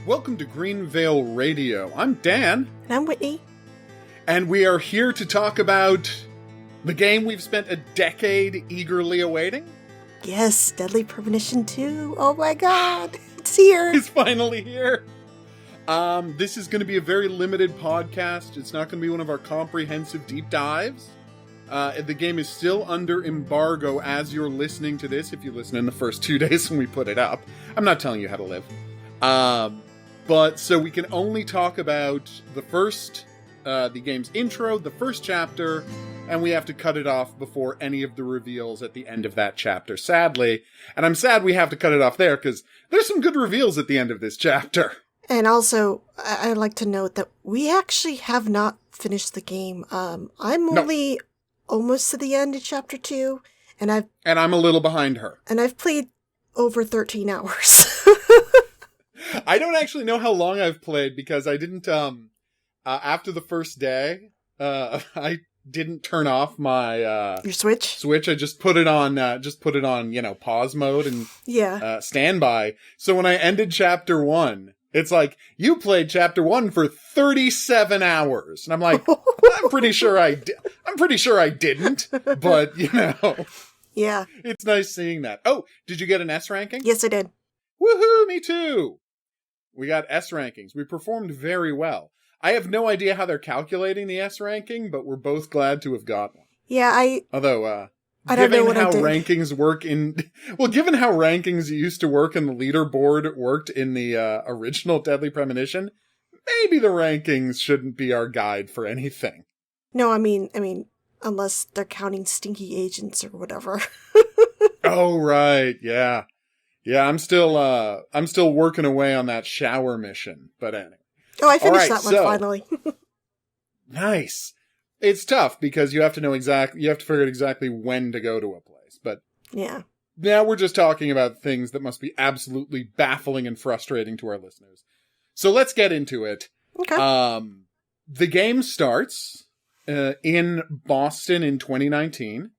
Welcome to Greenvale Radio. I'm Dan. And I'm Whitney. And we are here to talk about the game we've spent a decade eagerly awaiting. Yes, Deadly Premonition 2. Oh my god, it's here. It's finally here. This is going to be a very limited podcast. It's not going to be one of our comprehensive deep dives. The game is still under embargo as you're listening to this, if you listen in the first 2 days when we put it up. I'm not telling you how to live. But so we can only talk about the game's intro, the first chapter, and we have to cut it off before any of the reveals at the end of that chapter, sadly. And I'm sad we have to cut it off there, because there's some good reveals at the end of this chapter. And also, I'd like to note that we actually have not finished the game. I'm only almost to the end of chapter 2, and I'm a little behind her. And I've played over 13 hours. I don't actually know how long I've played, because I didn't, after the first day, I didn't turn off my, your Switch? I just put it on, pause mode and, standby. So when I ended chapter 1, it's like, you played chapter 1 for 37 hours. And I'm like, I'm pretty sure I didn't, but, Yeah. It's nice seeing that. Oh, did you get an S ranking? Yes, I did. Woohoo, me too! We got S rankings. We performed very well. I have no idea how they're calculating the S ranking, but we're both glad to have got one. Yeah, I don't know what I did. Given how rankings used to work and the leaderboard worked in the original Deadly Premonition, maybe the rankings shouldn't be our guide for anything. No, I mean, unless they're counting stinky agents or whatever. Oh, right, yeah. Yeah, I'm still working away on that shower mission, but anyway. Oh, I finished that one finally. Nice. It's tough because you have to figure out exactly when to go to a place, but yeah. Now we're just talking about things that must be absolutely baffling and frustrating to our listeners. So let's get into it. Okay. The game starts in Boston in 2019.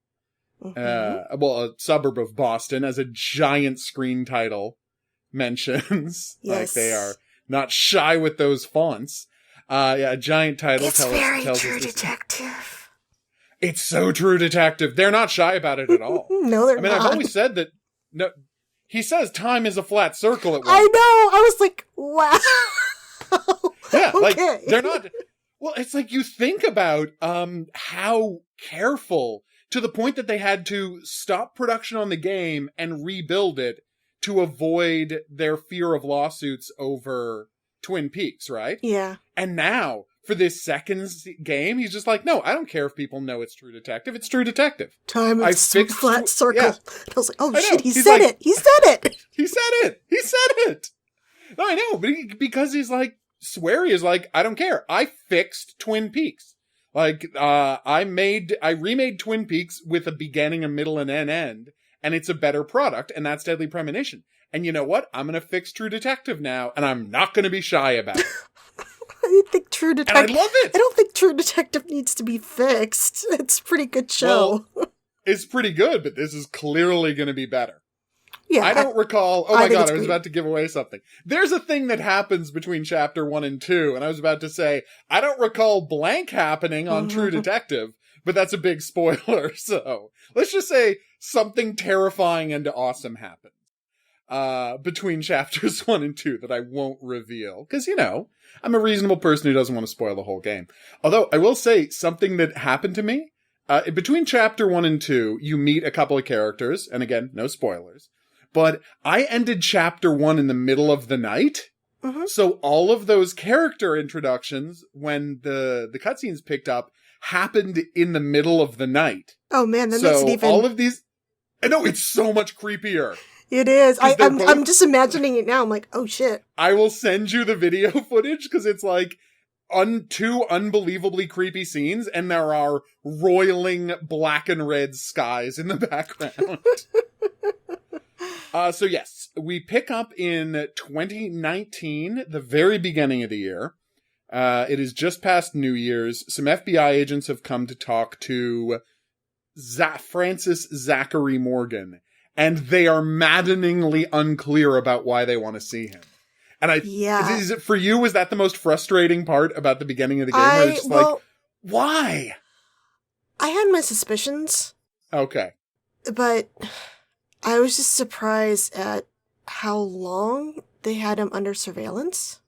Mm-hmm. A suburb of Boston, as a giant screen title mentions. Yes. Like, they are not shy with those fonts. A giant title tells us True Detective. It's so True Detective. They're not shy about it at all. No, they're not. I've always said that. No, he says time is a flat circle at one. I know. I was like, wow. Yeah, okay. Like, they're not. Well, it's like you think about how careful, to the point that they had to stop production on the game and rebuild it to avoid their fear of lawsuits over Twin Peaks, right? Yeah. And now, for this second game, he's just like, no, I don't care if people know it's True Detective. It's True Detective. Time is a flat circle. Yeah. I was like, oh shit, he said said it. He said it. He said it. No, I know, but because he's like, sweary is like, I don't care. I fixed Twin Peaks. Like, I remade Twin Peaks with a beginning, a middle, and an end, and it's a better product, and that's Deadly Premonition. And you know what? I'm gonna fix True Detective now, and I'm not gonna be shy about it. I think True Detective. And I love it. I don't think True Detective needs to be fixed. It's a pretty good show. Well, it's pretty good, but this is clearly gonna be better. Yeah, I don't recall. Oh my god, I was great. about to give away something. There's a thing that happens between chapter 1 and 2, and I was about to say, I don't recall blank happening on True Detective, but that's a big spoiler, so let's just say something terrifying and awesome happens between chapters 1 and 2 that I won't reveal, because, I'm a reasonable person who doesn't want to spoil the whole game. Although, I will say something that happened to me. Between chapter 1 and 2, you meet a couple of characters, and again, no spoilers. But I ended chapter 1 in the middle of the night. Mm-hmm. So all of those character introductions, when the cutscenes picked up, happened in the middle of the night. Oh man, that makes it even... all of these... I know, it's so much creepier. It is. I'm just imagining it now. I'm like, oh shit. I will send you the video footage, because it's like two unbelievably creepy scenes, and there are roiling black and red skies in the background. So yes, we pick up in 2019, the very beginning of the year. It is just past New Year's. Some FBI agents have come to talk to Francis Zachary Morgan, and they are maddeningly unclear about why they want to see him. And is it for you, was that the most frustrating part about the beginning of the game? Where it's just why? I had my suspicions. Okay. But I was just surprised at how long they had him under surveillance.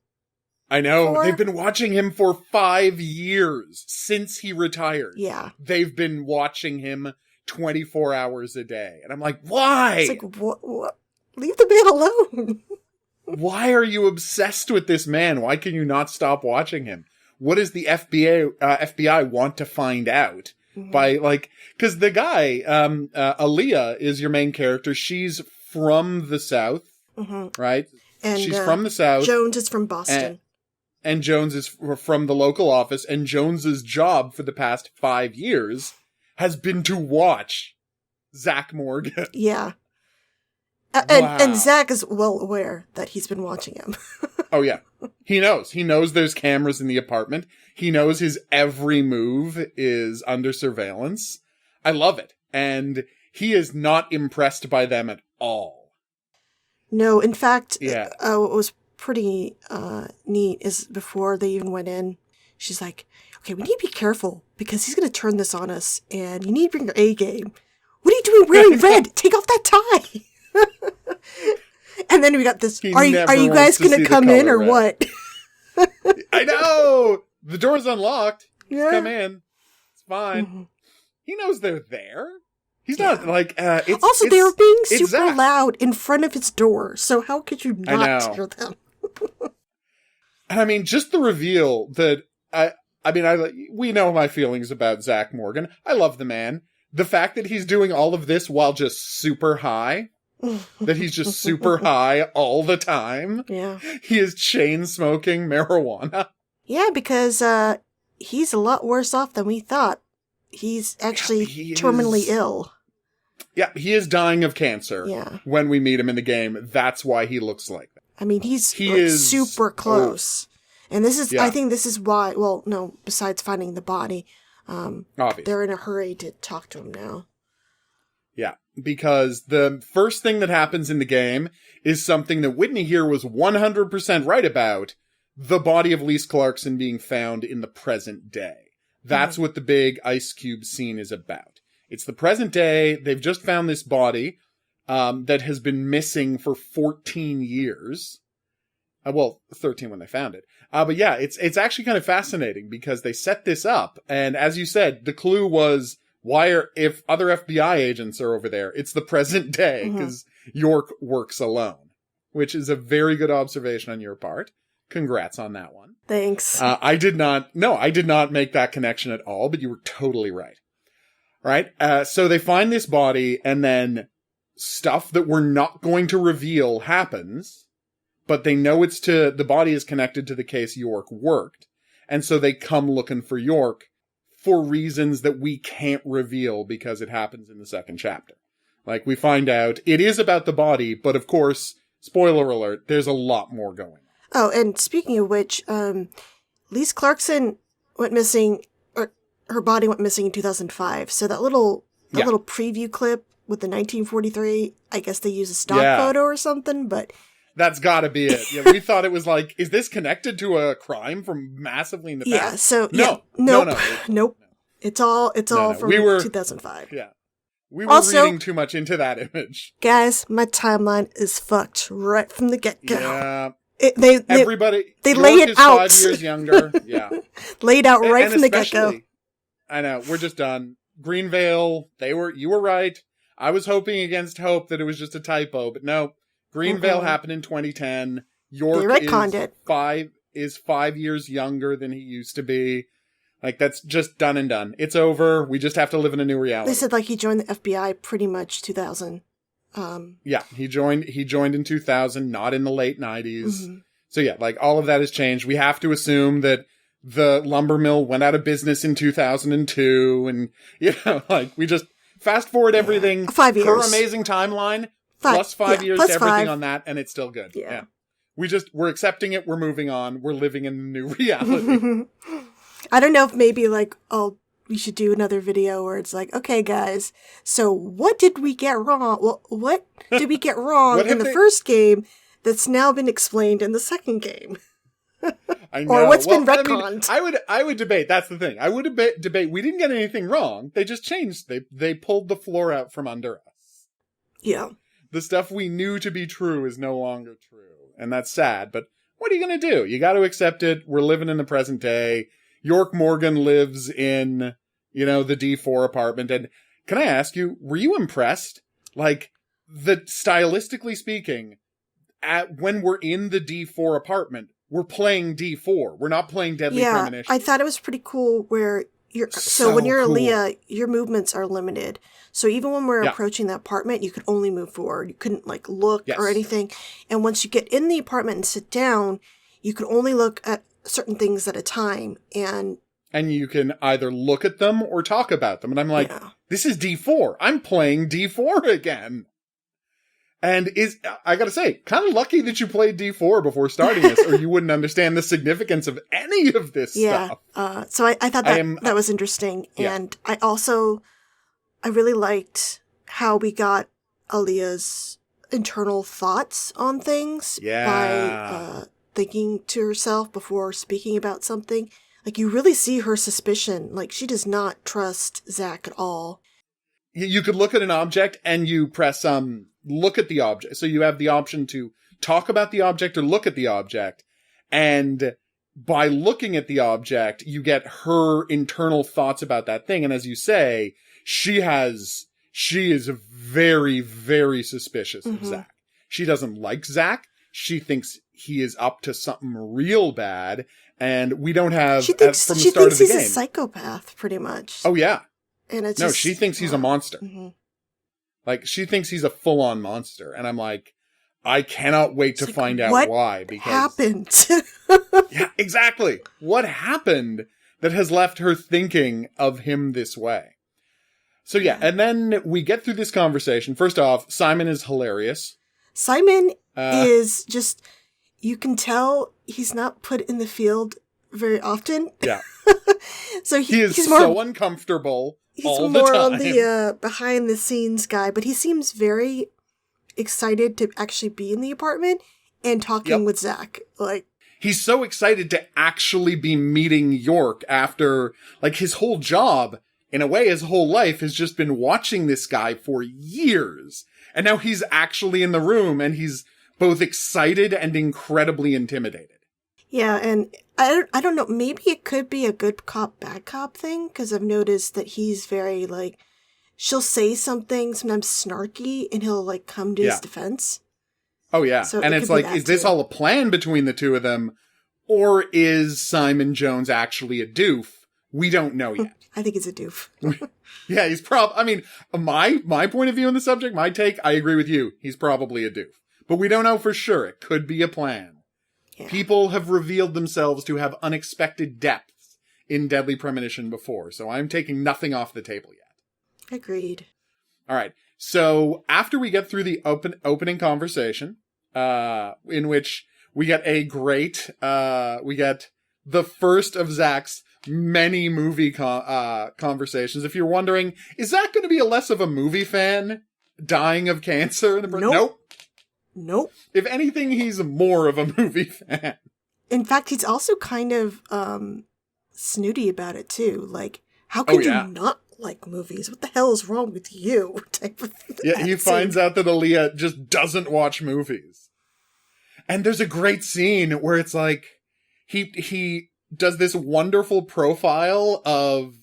I know. They've been watching him for 5 years since he retired. Yeah. They've been watching him 24 hours a day. And I'm like, why? It's like, what? Leave the man alone. Why are you obsessed with this man? Why can you not stop watching him? What does the FBI want to find out? By, because the guy, Aaliyah is your main character. She's from the South, right? And she's from the South. Jones is from Boston. And Jones is from the local office. And Jones's job for the past 5 years has been to watch Zach Morgan. Yeah. And Zach is well aware that he's been watching him. Oh, yeah. He knows. He knows there's cameras in the apartment. He knows his every move is under surveillance. I love it. And he is not impressed by them at all. No, in fact, what was pretty neat is before they even went in, she's like, okay, we need to be careful because he's going to turn this on us and you need to bring your A game. What are you doing wearing red? Take off that tie. And then we got this, are you guys going to come in or what? I know! The door's unlocked. Yeah. Just come in. It's fine. Mm-hmm. He knows they're there. He's not also, they were being super loud in front of his door, so how could you not hear them? And I mean, just the reveal that, we know my feelings about Zach Morgan. I love the man. The fact that he's doing all of this while just super high, that he's just super high all the time. Yeah. He is chain smoking marijuana. Yeah, because he's a lot worse off than we thought. He's actually terminally ill. Yeah, he is dying of cancer. Yeah. When we meet him in the game, that's why he looks like that. I mean, he is super close. And this is, I think this is why, well, no, besides finding the body, they're in a hurry to talk to him now. Yeah, because the first thing that happens in the game is something that Whitney here was 100% right about, the body of Lise Clarkson being found in the present day. That's what the big Ice Cube scene is about. It's the present day. They've just found this body that has been missing for 14 years. 13 when they found it. But yeah, it's actually kind of fascinating because they set this up. And as you said, the clue was, if other FBI agents are over there, it's the present day because York works alone, which is a very good observation on your part. Congrats on that one. Thanks. I did not make that connection at all, but you were totally right. Right? So they find this body and then stuff that we're not going to reveal happens, but they know the body is connected to the case York worked. And so they come looking for York for reasons that we can't reveal because it happens in the second chapter. We find out it is about the body, but of course, spoiler alert, there's a lot more going on. Oh, and speaking of which, Lise Clarkson went missing, or her body went missing in 2005. So that little preview clip with the 1943, I guess they used a stock photo or something, but... That's gotta be it. Yeah, we thought it was is this connected to a crime from massively in the past? Yeah, so... No. Nope. It's all from 2005. Yeah. We were reading too much into that image. Guys, my timeline is fucked right from the get-go. Yeah. They lay it out. 5 years younger. Yeah. Laid out right from the get-go. I know. We're just done. Greenvale, you were right. I was hoping against hope that it was just a typo, but no. Greenvale happened in 2010. York is 5 years younger than he used to be. That's just done and done. It's over. We just have to live in a new reality. They said he joined the FBI pretty much 2000. Yeah, he joined in 2000, not in the late 90s. So yeah, all of that has changed. We have to assume that the lumber mill went out of business in 2002, and we just fast forward everything. 5 years. Her amazing timeline plus 5 years to everything on that, and it's still good. Yeah. We're accepting it. We're moving on. We're living in a new reality. I don't know if maybe we should do another video where it's okay, guys, so what did we get wrong? Well, what did we get wrong in the first game that's now been explained in the second game. I know. Or what's been retconned. I mean, I would debate. That's the thing. I would debate. We didn't get anything wrong. They just changed. They pulled the floor out from under us. Yeah. The stuff we knew to be true is no longer true. And that's sad. But what are you going to do? You got to accept it. We're living in the present day. York Morgan lives in, the D4 apartment. And can I ask you, were you impressed? Like, stylistically speaking, when we're in the D4 apartment, we're playing D4. We're not playing Deadly Premonition. I thought it was pretty cool where so when you're Aaliyah, your movements are limited. So even when we're approaching the apartment, you could only move forward. You couldn't look or anything. And once you get in the apartment and sit down, you could only look at certain things at a time. And you can either look at them or talk about them. And I'm like, this is D4. I'm playing D4 again. And I gotta say, kind of lucky that you played D4 before starting this, or you wouldn't understand the significance of any of this stuff. So I thought that was interesting. And I really liked how we got Aaliyah's internal thoughts on things by thinking to herself before speaking about something. Like, you really see her suspicion. Like, she does not trust Zach at all. You could look at an object and you press look at the object. So you have the option to talk about the object or look at the object. And by looking at the object, you get her internal thoughts about that thing. And as you say, she is very, very suspicious of Zach. She doesn't like Zach. She thinks he is up to something real bad. And we don't have, from the start of the game. She thinks he's a psychopath, pretty much. Oh, yeah. And it's she thinks he's a monster. Mm-hmm. Like, she thinks he's a full-on monster. And I'm like, I cannot wait to find out why. Because happened? Yeah, exactly. What happened that has left her thinking of him this way? So yeah, and then we get through this conversation. First off, Simon is hilarious. Simon is just, you can tell he's not put in the field very often. Yeah. So he's so uncomfortable. He's more on the behind the scenes guy, but he seems very excited to actually be in the apartment and talking with Zach. Like, he's so excited to actually be meeting York after, his whole job, in a way, his whole life has just been watching this guy for years. And now he's actually in the room and he's both excited and incredibly intimidated. Yeah, and I don't know, maybe it could be a good cop, bad cop thing, because I've noticed that he's very, she'll say something, sometimes snarky, and he'll, come to his defense. Oh, yeah. So and it's is this all a plan between the two of them, or is Simon Jones actually a doof? We don't know yet. I think he's a doof. Yeah, he's my point of view on the subject, my take, I agree with you. He's probably a doof. But we don't know for sure. It could be a plan. Yeah. People have revealed themselves to have unexpected depths in Deadly Premonition before, so I'm taking nothing off the table yet. Agreed. All right. So after we get through the opening conversation, in which we get we get the first of Zach's many movie conversations. If you're wondering, is Zach going to be less of a movie fan, dying of cancer? Nope. If anything, he's more of a movie fan. In fact, he's also kind of snooty about it, too. Like, how could you not like movies? What the hell is wrong with you? Type of he finds out that Aaliyah just doesn't watch movies. And there's a great scene where it's he does this wonderful profile of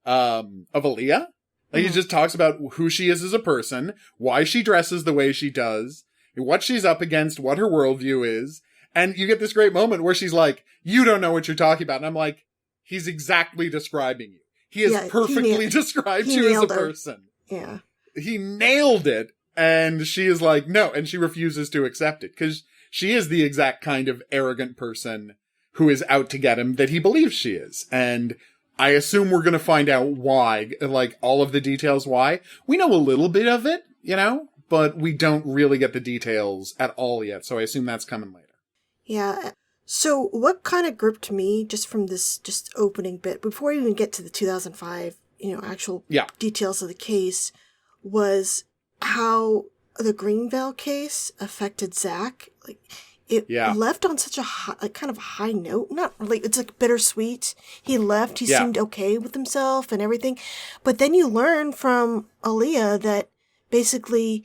Aaliyah. He just talks about who she is as a person, why she dresses the way she does, what she's up against, what her worldview is. And you get this great moment where she's like, you don't know what you're talking about. And I'm like, he's exactly describing you. He has perfectly described you as a person. Yeah. He nailed it. And she is like, no. And she refuses to accept it because she is the exact kind of arrogant person who is out to get him that he believes she is. And I assume we're going to find out why, all of the details why. We know a little bit of it, but we don't really get the details at all yet. So I assume that's coming later. Yeah. So what kind of gripped me just from this opening bit, before we even get to the 2005, actual details of the case, was how the Greenvale case affected Zach, like, it left on such a high, like, kind of a high note. Not really, it's like bittersweet. He left, he seemed okay with himself and everything. But then you learn from Aaliyah that basically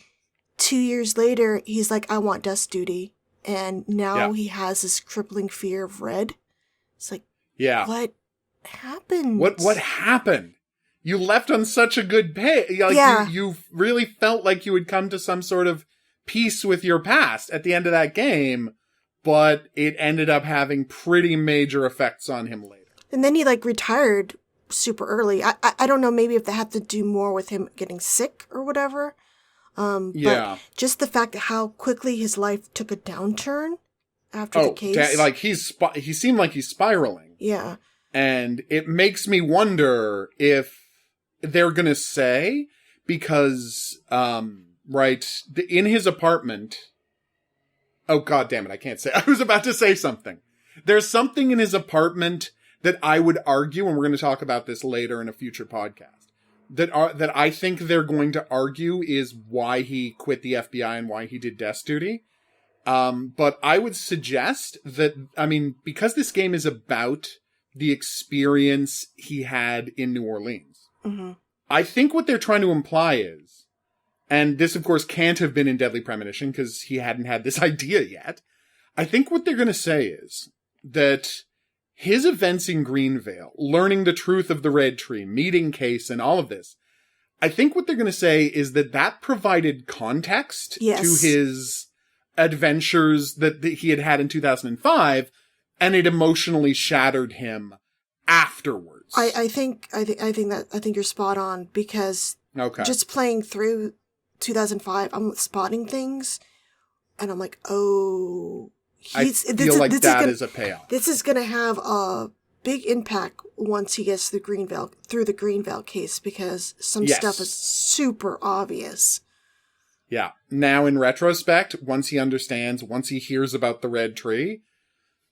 2 years later, he's like, I want desk duty. And now he has this crippling fear of red. It's like, what happened? What happened? You left on such a good pay. Like, you really felt like you would come to some sort of peace with your past at the end of that game, but it ended up having pretty major effects on him later. And then he, like, retired super early. I don't know, maybe if they had to do more with him getting sick or whatever. But just the fact that how quickly his life took a downturn after the case. Like, he seemed like he's spiraling. Yeah. And it makes me wonder if they're gonna say, because, in his apartment. Oh, God damn it, I can't say. I was about to say something. There's something in his apartment that I would argue, and we're going to talk about this later in a future podcast, that I think they're going to argue is why he quit the FBI and why he did desk duty. But I would suggest that, because this game is about the experience he had in New Orleans, I think what they're trying to imply is, and this, of course, can't have been in Deadly Premonition because he hadn't had this idea yet. I think what they're going to say is that his events in Greenvale, learning the truth of the Red Tree, meeting Case, and all of this, I think what they're going to say is that provided context to his adventures that he had had in 2005, and it emotionally shattered him afterwards. I think you're spot on, because just playing through 2005, I'm spotting things, and I'm like, oh, I feel like that is a payoff. This is going to have a big impact once he gets through the Greenvale case, because some stuff is super obvious. Yeah. Now, in retrospect, once he understands, once he hears about the Red Tree,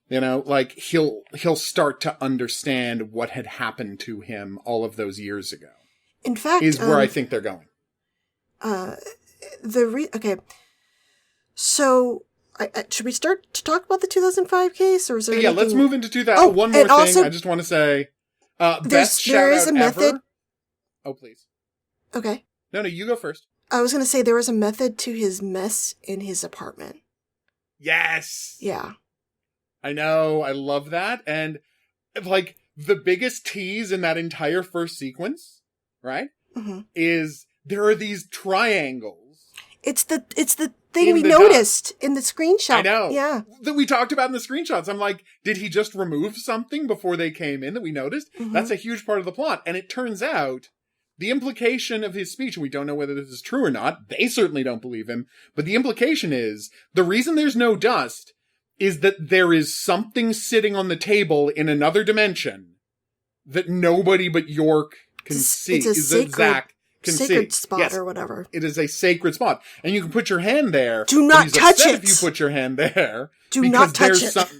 he'll start to understand what had happened to him all of those years ago. In fact, is where I think they're going. Okay. So, should we start to talk about the 2005 case, or is there anything? Let's move into 2000. One more thing. Also, I just want to say, best shout out ever. Oh, please. Okay. No, you go first. I was going to say there was a method to his mess in his apartment. Yes. Yeah. I know. I love that. And, like, the biggest tease in that entire first sequence, right, is there are these triangles. It's the thing we noticed in the screenshot. I know. Yeah. That we talked about in the screenshots. I'm like, did he just remove something before they came in that we noticed? That's a huge part of the plot. And it turns out the implication of his speech, and we don't know whether this is true or not, they certainly don't believe him, but the implication is the reason there's no dust is that there is something sitting on the table in another dimension that nobody but York can see. It's a sacred spot, yes, or whatever. It is a sacred spot. And you can put your hand there. Do not touch it! If you put your hand there. Do not touch it!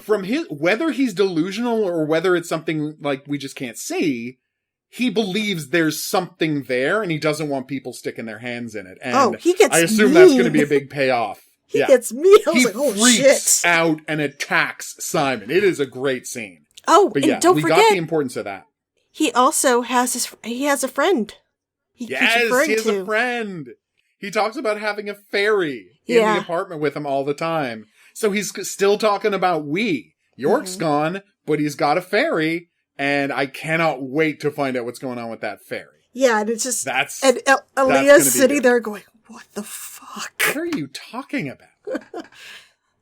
From whether he's delusional or whether it's something like we just can't see, he believes there's something there and he doesn't want people sticking their hands in it. And he gets I assume mean. that's going to be a big payoff. He gets me. I was like, oh, shit. He freaks out and attacks Simon. It is a great scene. Oh, but and don't forget, we got the importance of that. He also has a friend. He has a friend. He talks about having a fairy in the apartment with him all the time. So he's still talking about we. York's gone, but he's got a fairy, and I cannot wait to find out what's going on with that fairy. Yeah, and it's just... and Aaliyah's sitting there going, what the fuck? What are you talking about?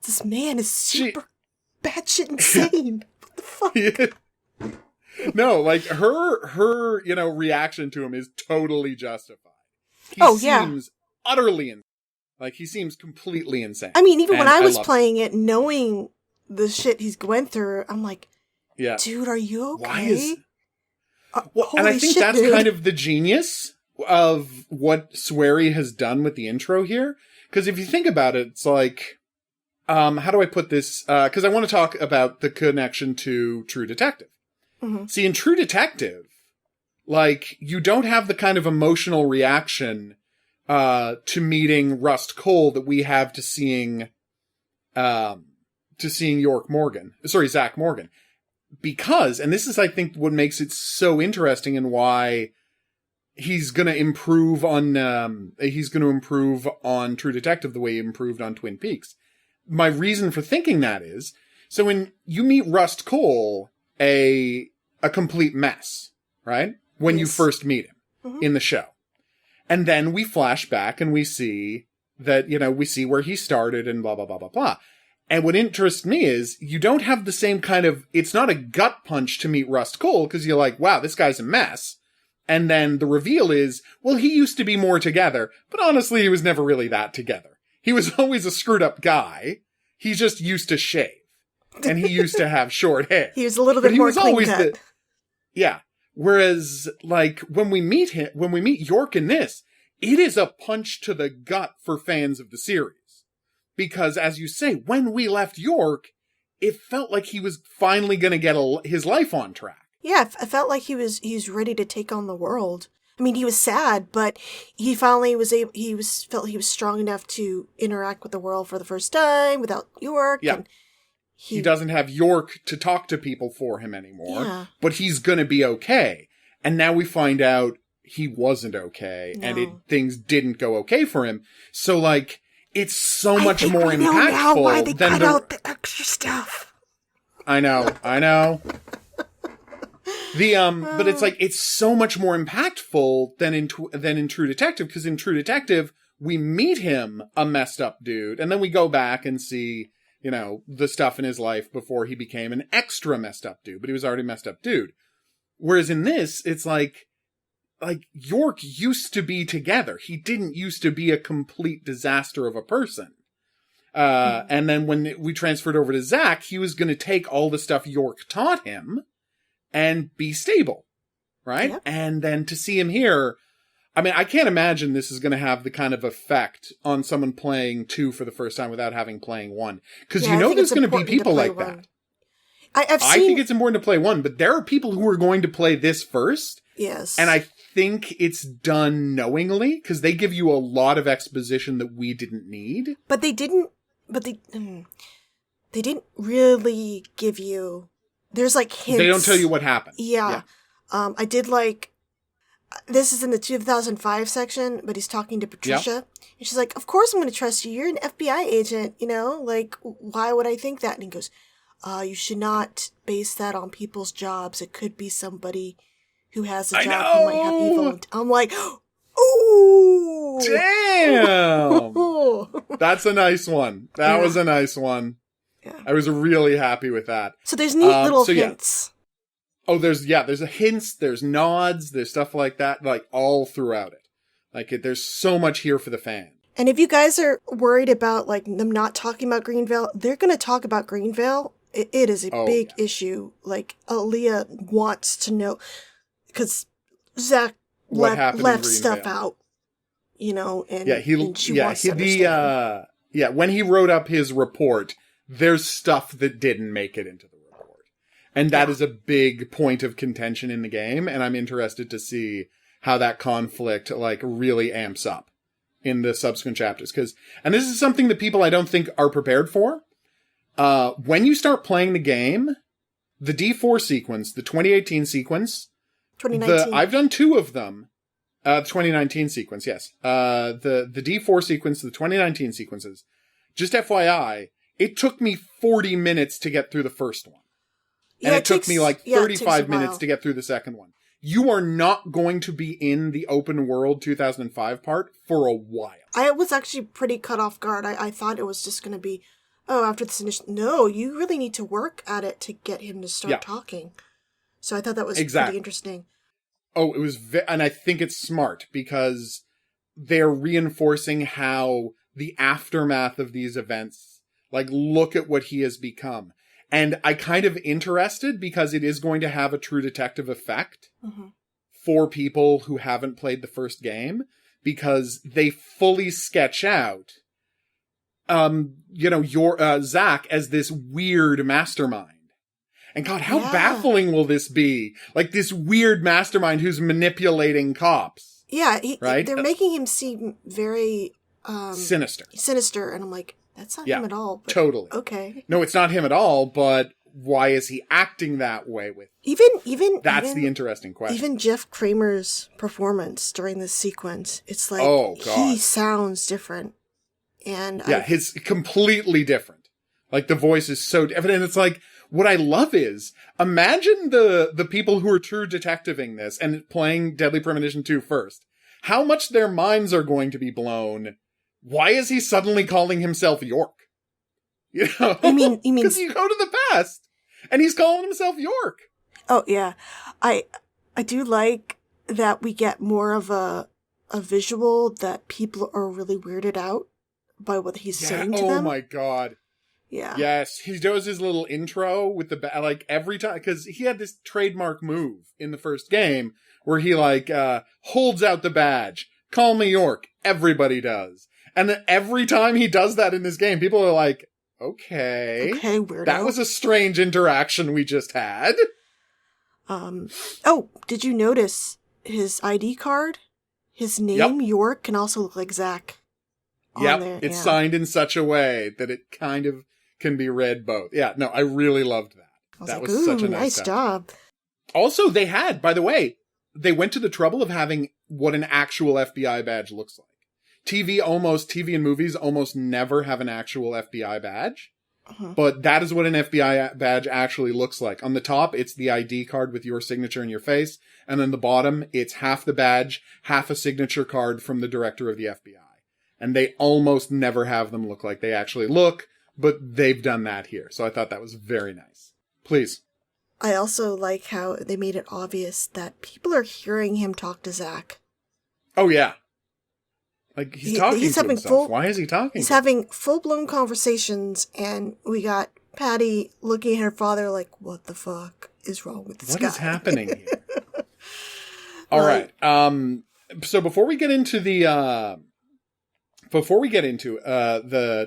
This man is super batshit insane. What the fuck? No, like, her, reaction to him is totally justified. He seems utterly insane. Like, he seems completely insane. I mean, even when I was playing it, knowing the shit he's going through, I'm like, dude, are you okay? Why is... and I think that's kind of the genius of what Swery has done with the intro here. Because if you think about it, it's like, how do I put this? Because I want to talk about the connection to True Detective. See, in True Detective, like, you don't have the kind of emotional reaction to meeting Rust Cole that we have to seeing Zach Morgan. Because, and this is, I think, what makes it so interesting and why he's gonna improve on True Detective the way he improved on Twin Peaks. My reason for thinking that is, so when you meet Rust Cole, a complete mess, right? When you first meet him in the show. And then we flash back and we see that, we see where he started and blah, blah, blah, blah, blah. And what interests me is you don't have the same kind of, it's not a gut punch to meet Rust Cole because you're like, wow, this guy's a mess. And then the reveal is, well, he used to be more together, but honestly, he was never really that together. He was always a screwed up guy. He just used to shave. And he used to have short hair. He was a little bit more clean cut. Yeah. Whereas, like, when we meet York in this, it is a punch to the gut for fans of the series. Because, as you say, when we left York, it felt like he was finally going to get his life on track. Yeah, I felt like he's ready to take on the world. I mean, he was sad, but he finally felt he was strong enough to interact with the world for the first time without York. Yeah. And he doesn't have York to talk to people for him anymore, but he's going to be okay. And now we find out he wasn't okay, and things didn't go okay for him. So, like, it's so much more impactful. I know now why they cut out the extra stuff. I know. But it's like, it's so much more impactful than in True Detective, because in True Detective, we meet him a messed up dude, and then we go back and see, the stuff in his life before he became an extra messed up dude, but he was already a messed up dude. Whereas in this, it's like York used to be together. He didn't used to be a complete disaster of a person. And then when we transferred over to Zach, he was going to take all the stuff York taught him and be stable, right? Yep. And then to see him here, I mean, I can't imagine this is going to have the kind of effect on someone playing 2 for the first time without having playing 1. Because there's going to be people like that. I think it's important to play 1, but there are people who are going to play this first. Yes. And I think it's done knowingly, because they give you a lot of exposition that we didn't need. But they didn't really give you, there's like hints. They don't tell you what happened. Yeah. I did like, this is in the 2005 section, but he's talking to Patricia. Yep. And she's like, of course I'm going to trust you. You're an FBI agent, like, why would I think that? And he goes, you should not base that on people's jobs. It could be somebody who has a job who might have evil. I'm like, ooh! Damn! That's a nice one. That was a nice one. Yeah. I was really happy with that. So there's neat little hints. Yeah. Oh, there's hints, there's nods, there's stuff like that, like, all throughout it. Like, there's so much here for the fan. And if you guys are worried about, like, them not talking about Greenvale, they're going to talk about Greenvale. It is a big issue. Like, Aaliyah wants to know, because Zach left stuff out, and she wants to understand. When he wrote up his report, there's stuff that didn't make it into the report. And that is a big point of contention in the game, and I'm interested to see how that conflict, like, really amps up in the subsequent chapters. And this is something that people I don't think are prepared for. When you start playing the game, the D4 sequence, the 2018 sequence, 2019. I've done 2 of them. 2019 sequence, yes. The D4 sequence, the 2019 sequences. Just FYI, it took me 40 minutes to get through the first one. And it took me like 35 minutes to get through the second one. You are not going to be in the open world 2005 part for a while. I was actually pretty cut off guard. I thought it was just going to be, after this initial... No, you really need to work at it to get him to start talking. So I thought that was pretty interesting. Oh, it was... and I think it's smart because they're reinforcing how the aftermath of these events, like, look at what he has become. And I kind of interested because it is going to have a True Detective effect for people who haven't played the first game, because they fully sketch out, your Zach as this weird mastermind. And God, how baffling will this be? Like, this weird mastermind who's manipulating cops. Yeah, right? They're making him seem very sinister, and I'm like, that's not him at all. But totally. Okay. No, it's not him at all. But why is he acting that way? That's the interesting question. Even Jeff Kramer's performance during this sequence, it's like, he sounds different, and his completely different. Like the voice is so different, and it's like, what I love is, imagine the people who are true detectiving this and playing Deadly Premonition 2 first. How much their minds are going to be blown. Why is he suddenly calling himself York? You know? You mean because you go to the past and he's calling himself York. Oh yeah, I do like that we get more of a visual that people are really weirded out by what he's saying to them. Oh my god. Yeah. Yes, he does his little intro with the like every time, because he had this trademark move in the first game where he like holds out the badge. Call me York. Everybody does. And then every time he does that in this game, people are like, okay, weirdo. That was a strange interaction we just had. Oh, did you notice his ID card? His name, York, can also look like Zach. Yep, it's signed in such a way that it kind of can be read both. Yeah, no, I really loved that. That was such a nice job. Also, they had, by the way, they went to the trouble of having what an actual FBI badge looks like. TV and movies almost never have an actual FBI badge. But that is what an FBI badge actually looks like. On the top, it's the ID card with your signature and your face. And then the bottom, it's half the badge, half a signature card from the director of the FBI. And they almost never have them look like they actually look, but they've done that here. So I thought that was very nice. Please. I also like how they made it obvious that people are hearing him talk to Zach. Oh, yeah. Like, he's talking to himself. Why is he talking? He's having full-blown conversations, and we got Patty looking at her father like, what the fuck is wrong with this guy? What is happening here? All right. So before we get into the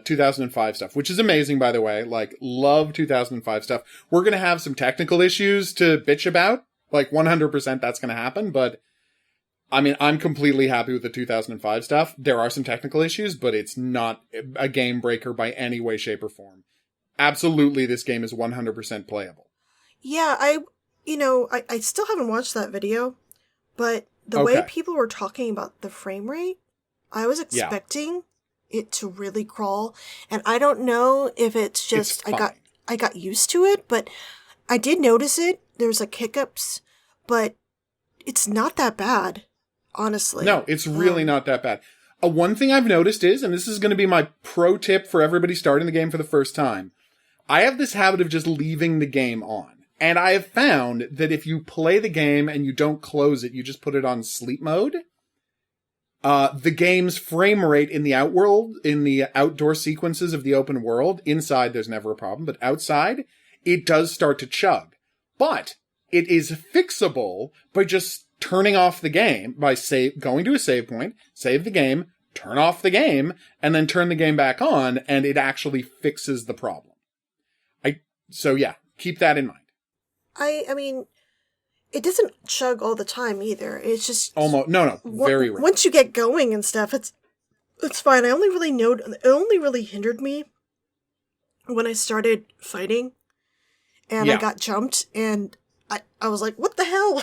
2005 stuff, which is amazing, by the way, like, love 2005 stuff, we're going to have some technical issues to bitch about. Like, 100% that's going to happen, but I mean, I'm completely happy with the 2005 stuff. There are some technical issues, but it's not a game breaker by any way, shape, or form. Absolutely, this game is 100% playable. Yeah, I still haven't watched that video, but the way people were talking about the frame rate, I was expecting it to really crawl, and I don't know if it's just I got used to it, but I did notice it. There's like hiccups, but it's not that bad. Honestly. No, it's really not that bad. One thing I've noticed is, and this is going to be my pro tip for everybody starting the game for the first time, I have this habit of just leaving the game on. And I have found that if you play the game and you don't close it, you just put it on sleep mode, the game's frame rate in the outdoor sequences of the open world, inside there's never a problem, but outside, it does start to chug. But it is fixable by just turning off the game, by going to a save point, save the game, turn off the game, and then turn the game back on, and it actually fixes the problem. So yeah, keep that in mind. I mean, it doesn't chug all the time either. It's just almost very rare. Once you get going and stuff, it's fine. It only really hindered me when I started fighting, and I got jumped, and I was like, what the hell?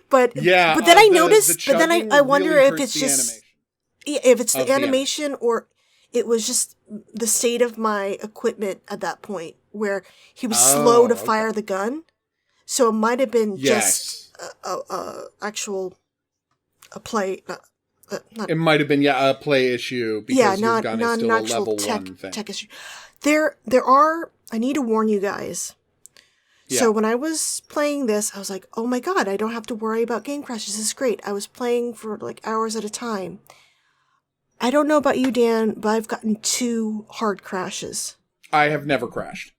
But then I noticed. But then I wonder really if it's just if it's the animation or it was just the state of my equipment at that point where he was slow to fire the gun. So it might have been just a play. It might have been a play issue because your gun is still a level 1 thing. Tech issue. There are. I need to warn you guys. So when I was playing this, I was like, oh my god, I don't have to worry about game crashes. This is great. I was playing for like hours at a time. I don't know about you, Dan, but I've gotten 2 hard crashes. I have never crashed.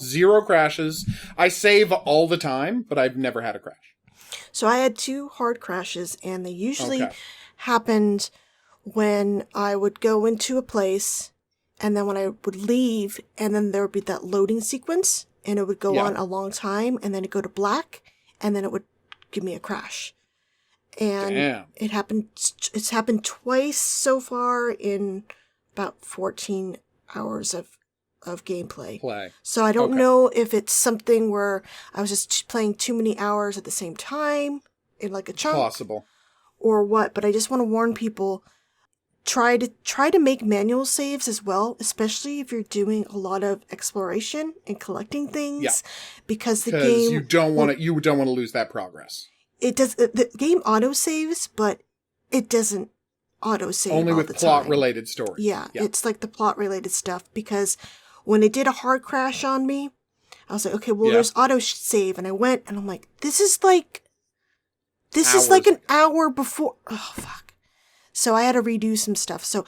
0 crashes. I save all the time, but I've never had a crash. So I had 2 hard crashes, and they usually happened when I would go into a place, and then when I would leave, and then there would be that loading sequence. And it would go on a long time, and then it'd go to black, and then it would give me a crash. And it's happened twice so far in about 14 hours of gameplay. So I don't know if it's something where I was just playing too many hours at the same time in like a chunk. Possible. Or what, but I just want to warn people, try to make manual saves as well, especially if you're doing a lot of exploration and collecting things, because the game you don't want to lose that progress. It does. The game auto saves, but it doesn't auto save only all with the plot time. related stories. Yeah, it's like the plot related stuff, because when it did a hard crash on me, I was like, okay, well, there's auto save, and I went and I'm like, this is like an hour before. Oh fuck! So I had to redo some stuff. So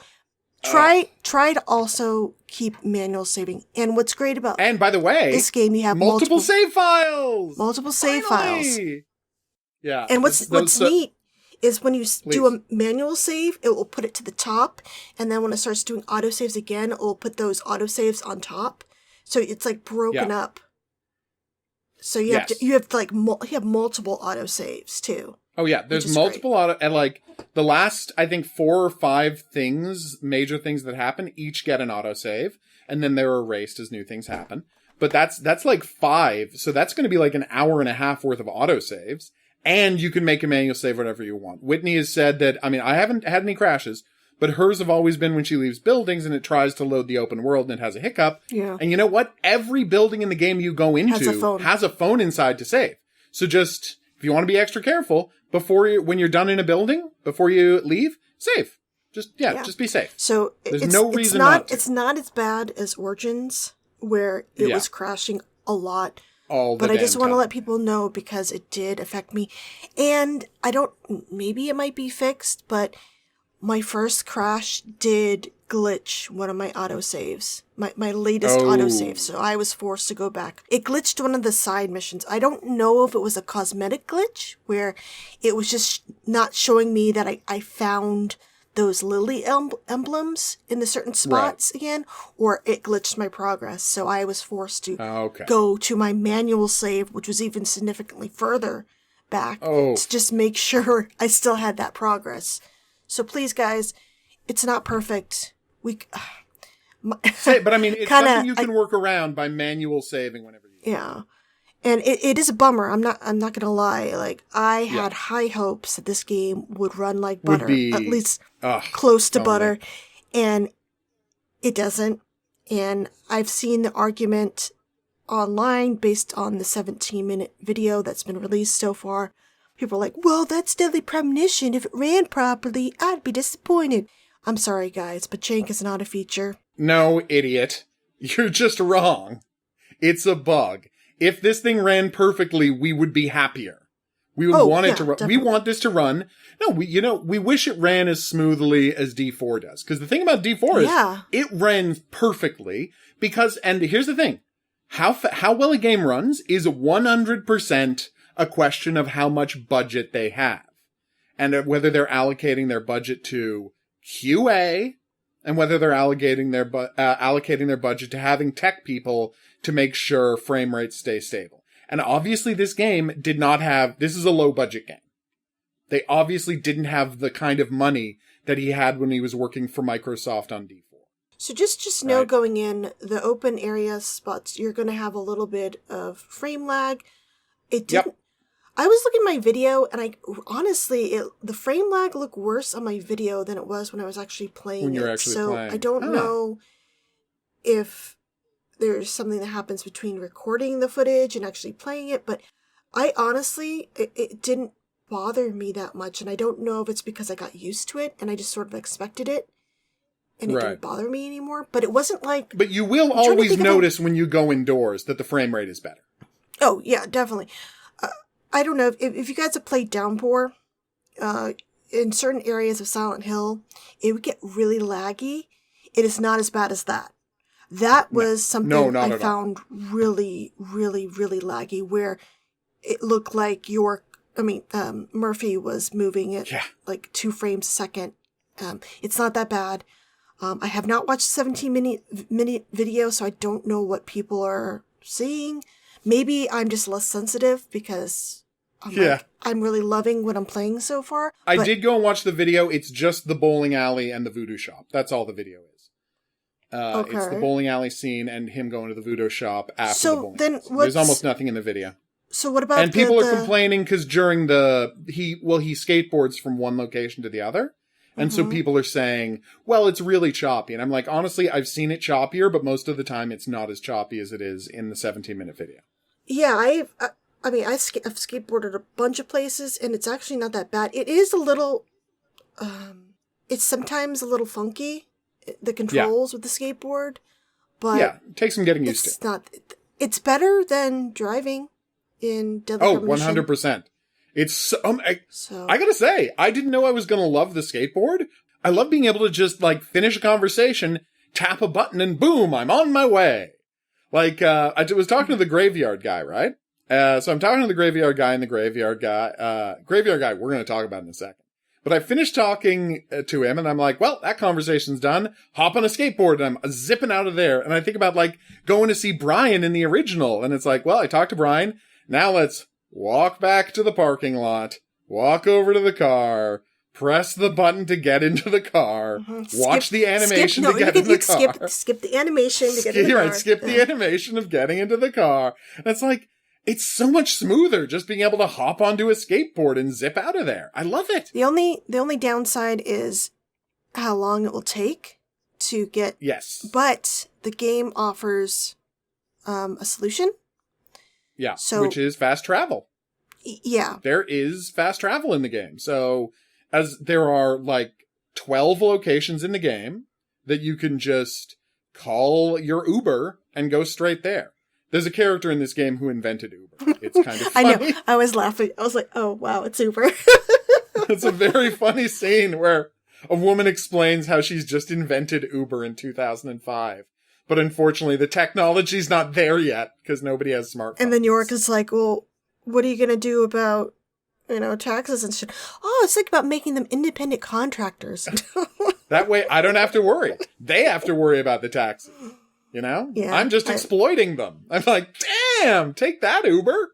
try to also keep manual saving. And what's great about by the way, this game, you have multiple save files. Multiple save files. Yeah. And what's neat is when you do a manual save, it will put it to the top, and then when it starts doing autosaves again, it will put those autosaves on top. So it's like broken up. So you have multiple autosaves too. Oh yeah, there's multiple and like the last I think 4 or 5 major things that happen, each get an autosave, and then they're erased as new things happen. But that's like 5, so that's going to be like an hour and a half worth of autosaves. And you can make a manual save whatever you want. Whitney has said that, I mean, I haven't had any crashes, but hers have always been when she leaves buildings and it tries to load the open world and it has a hiccup. Yeah. And you know what? Every building in the game you go into has a phone inside to save. So just, if you want to be extra careful, when you're done in a building, before you leave, save. Just be safe. So there's no reason not to. It's not as bad as Origins, where it was crashing a lot. But I just want to let people know, because it did affect me. And maybe it might be fixed, but my first crash did glitch one of my autosaves. My latest autosave. So I was forced to go back. It glitched one of the side missions. I don't know if it was a cosmetic glitch, where it was just not showing me that I found those lily emblems in the certain spots again, or it glitched my progress. So I was forced to go to my manual save, which was even significantly further back, to just make sure I still had that progress. So please, guys, it's not perfect. But I mean, it's something you can work around by manual saving whenever you want. Yeah. And it is a bummer. I'm not gonna lie. Like, I had high hopes that this game would run like butter, at least close to butter, and it doesn't. And I've seen the argument online based on the 17-minute video that's been released so far. People are like, well, that's Deadly Premonition. If it ran properly, I'd be disappointed. I'm sorry, guys, but jank is not a feature. No, idiot. You're just wrong. It's a bug. If this thing ran perfectly, we would be happier. We would want it to run. We want this to run. No, we wish it ran as smoothly as D4 does. Because the thing about D4 is it ran perfectly and here's the thing. How well a game runs is 100% a question of how much budget they have. And whether they're allocating their budget to QA, and whether they're allocating their budget to having tech people to make sure frame rates stay stable. And obviously this game this is a low budget game. They obviously didn't have the kind of money that he had when he was working for Microsoft on D4. So just know going in, the open area spots, you're going to have a little bit of frame lag. It didn't. I was looking at my video, and the frame lag looked worse on my video than it was when I was actually playing when you're actually playing. I don't know if there's something that happens between recording the footage and actually playing it, but I honestly, it didn't bother me that much, and I don't know if it's because I got used to it and I just sort of expected it, and it didn't bother me anymore. But it wasn't like... But you will always notice when you go indoors that the frame rate is better. Oh, yeah, definitely. I don't know if you guys have played Downpour, in certain areas of Silent Hill, it would get really laggy. It is not as bad as that. That was something I found really, really, really laggy, where it looked like Murphy was moving it like 2 frames a second. It's not that bad. I have not watched 17-minute video, so I don't know what people are seeing. Maybe I'm just less sensitive because I'm really loving what I'm playing so far. I did go and watch the video. It's just the bowling alley and the voodoo shop. That's all the video is. Okay. It's the bowling alley scene and him going to the voodoo shop after the bowling alley. There's almost nothing in the video. So what about And people are complaining because during he skateboards from one location to the other. And so people are saying, well, it's really choppy. And I'm like, honestly, I've seen it choppier, but most of the time it's not as choppy as it is in the 17-minute video. Yeah, I've skateboarded a bunch of places, and it's actually not that bad. It is a little, it's sometimes a little funky, the controls with the skateboard. But yeah, it takes some getting used to. It's better than driving in Deadly Premonition. 100%. It's I gotta say, I didn't know I was gonna love the skateboard. I love being able to just finish a conversation, tap a button, and boom, I'm on my way. I was talking to the graveyard guy, right? So I'm talking to the graveyard guy and the graveyard guy. Graveyard guy, we're gonna talk about in a second. But I finished talking to him, and I'm like, well, that conversation's done. Hop on a skateboard, and I'm zipping out of there. And I think about going to see Brian in the original, and it's well, I talked to Brian. Now let's walk back to the parking lot, walk over to the car, press the button to get into the car, watch the animation to get in the car. Skip the animation to get in the car. Right, skip the animation of getting into the car. And it's it's so much smoother just being able to hop onto a skateboard and zip out of there. I love it. The only downside is how long it will take to get. Yes. But the game offers a solution. Yeah, which is fast travel. Yeah. There is fast travel in the game. So, as there are 12 locations in the game that you can just call your Uber and go straight there. There's a character in this game who invented Uber. It's kind of funny. I know. I was laughing. I was like, oh, wow, it's Uber. It's a very funny scene where a woman explains how she's just invented Uber in 2005. But unfortunately, the technology's not there yet because nobody has smartphones. And then York is like, well, what are you going to do about, taxes and shit? Oh, it's about making them independent contractors. That way, I don't have to worry. They have to worry about the taxes. Yeah, I'm just exploiting them. I'm like, damn, take that, Uber.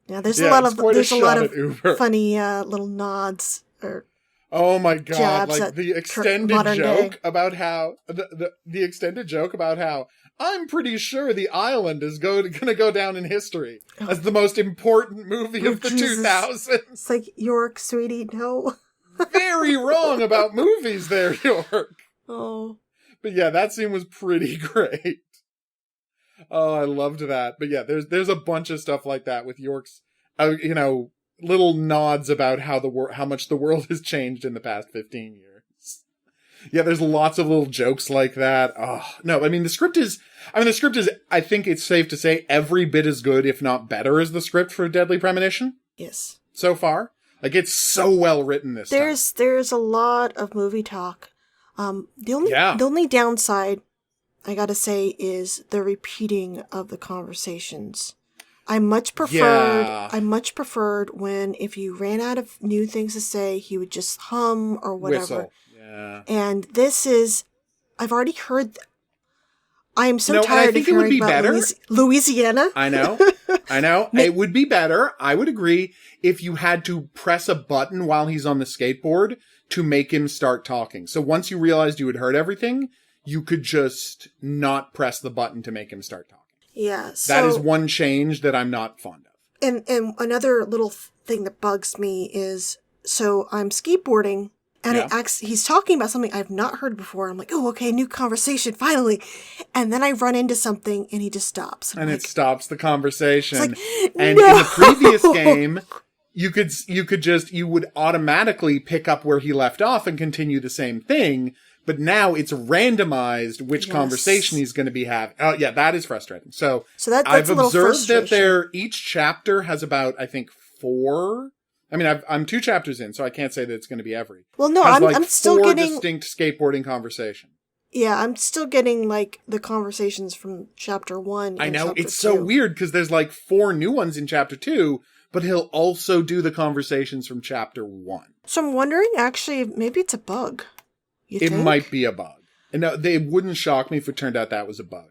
Yeah, there's a lot of funny little nods or. Oh my god! The extended joke about how the extended joke about how I'm pretty sure the island is going to go down in history as the most important movie of the 2000s. It's like, York, sweetie, no. Very wrong about movies there, York. Oh. But yeah, that scene was pretty great. Oh, I loved that. But yeah, there's a bunch of stuff like that with York's, little nods about how much the world has changed in the past 15 years. Yeah, there's lots of little jokes like that. Oh, no, the script is, I think it's safe to say, every bit as good, if not better, as the script for Deadly Premonition. Yes. So far. It's so well written this time. There's a lot of movie talk. The only downside, I gotta say, is the repeating of the conversations. I much preferred when, if you ran out of new things to say, he would just hum or whatever. Whistle. Yeah. And this is, I've already heard, I am so tired of hearing about Louisiana. I know. It would be better, I would agree, if you had to press a button while he's on the skateboard to make him start talking. So once you realized you had heard everything, you could just not press the button to make him start talking. Yeah. That is one change that I'm not fond of. And another little thing that bugs me is, so I'm skateboarding, and he's talking about something I've not heard before. I'm like, oh, okay, new conversation, finally. And then I run into something, and he just stops. And it stops the conversation. Like, and in the previous game, you would automatically pick up where he left off and continue the same thing. But now it's randomized which conversation he's going to be having. Oh, yeah, that is frustrating. So that's I've observed that each chapter has about, I think, 4. I mean, I'm 2 chapters in, so I can't say that it's going to be every. Well, no, I'm still 4 getting distinct skateboarding conversation. Yeah, I'm still getting the conversations from chapter 1. I know, it's 2. so weird because there's 4 new ones in chapter 2, but he'll also do the conversations from chapter 1. So I'm wondering, actually, maybe it's a bug. It might be a bug. And no, it wouldn't shock me if it turned out that was a bug.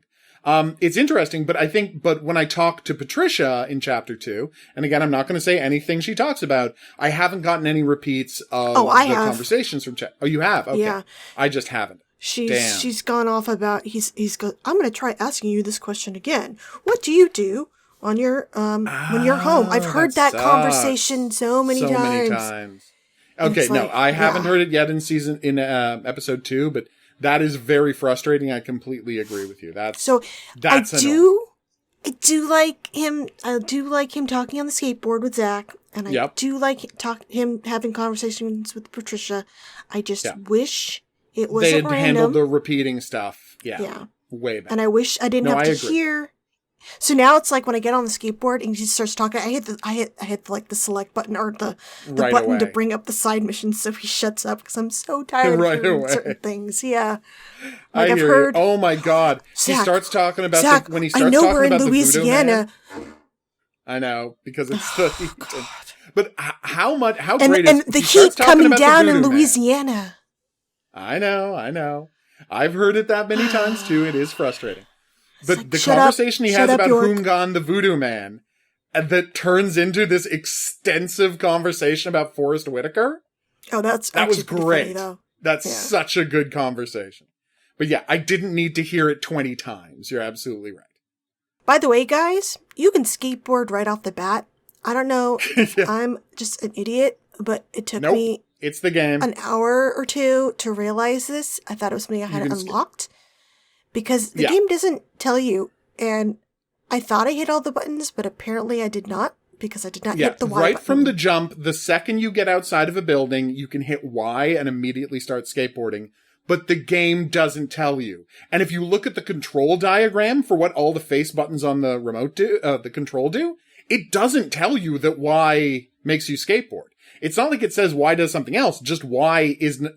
It's interesting, but when I talk to Patricia in chapter 2, and again, I'm not going to say anything she talks about, I haven't gotten any repeats of conversations from chat. Oh, you have? Okay. Yeah. I just haven't. She's gone off about, I'm going to try asking you this question again. What do you do on your, when you're home? I've heard that conversation so many times. Okay, no, I haven't heard it yet in episode 2, but that is very frustrating. I completely agree with you. That's I do like him. I do like him talking on the skateboard with Zach, and I do like him having conversations with Patricia. I just wish it wasn't random. They had handled the repeating stuff. Yeah. Way better. And I wish I didn't have to hear. So now it's like when I get on the skateboard and he starts talking, I hit like the select button or the button to bring up the side missions, so he shuts up because I'm so tired of hearing certain things. Yeah, like I've heard. You. Oh my God, Zach, he starts talking about when he starts talking we're in about Louisiana. The voodoo man. I know because it's the heat. But how great and the heat coming down in Louisiana. Man. I know. I've heard it that many times too. It is frustrating. But the conversation he has about Hoongan the Voodoo Man, and that turns into this extensive conversation about Forrest Whitaker. Oh, that was great. Funny, that's such a good conversation. But yeah, I didn't need to hear it 20 times. You're absolutely right. By the way, guys, you can skateboard right off the bat. I don't know if I'm just an idiot, but it took me it's the game. An hour or two to realize this. I thought it was something I had unlocked. Because the game doesn't tell you, and I thought I hit all the buttons, but apparently I did not, because I did not hit the Y button. Right from the jump, the second you get outside of a building, you can hit Y and immediately start skateboarding, but the game doesn't tell you. And if you look at the control diagram for what all the face buttons on the remote do, the control do, it doesn't tell you that Y makes you skateboard. It's not like it says Y does something else, just Y is no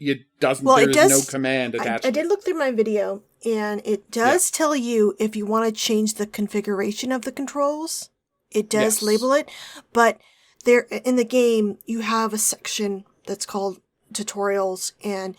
command attached. I did look through my video, and it does tell you if you want to change the configuration of the controls. It does label it, but there in the game, you have a section that's called tutorials, and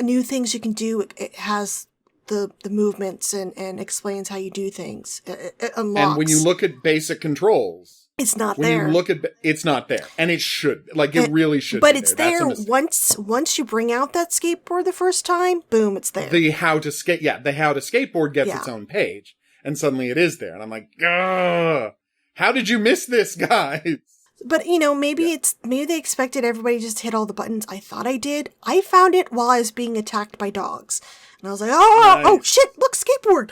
new things you can do. It has the movements and explains how you do things. It unlocks. And when you look at basic controls, it's not there. When you look at it's not there, and it should. It really should. But it's there once you bring out that skateboard the first time. Boom, it's there. The how to skateboard gets its own page, and suddenly it is there. And I'm like, ugh, how did you miss this, guys? But maybe they expected everybody just to hit all the buttons. I thought I did. I found it while I was being attacked by dogs, and I was like, oh shit! Look, skateboard.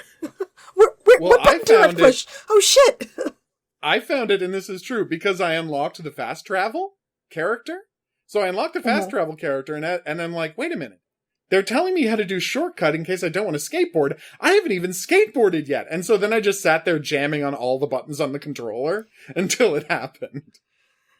What button do I push? Oh shit! I found it, and this is true, because I unlocked the fast travel character. So I unlocked the fast travel character, and I'm like, wait a minute. They're telling me how to do shortcut in case I don't want to skateboard. I haven't even skateboarded yet. And so then I just sat there jamming on all the buttons on the controller until it happened.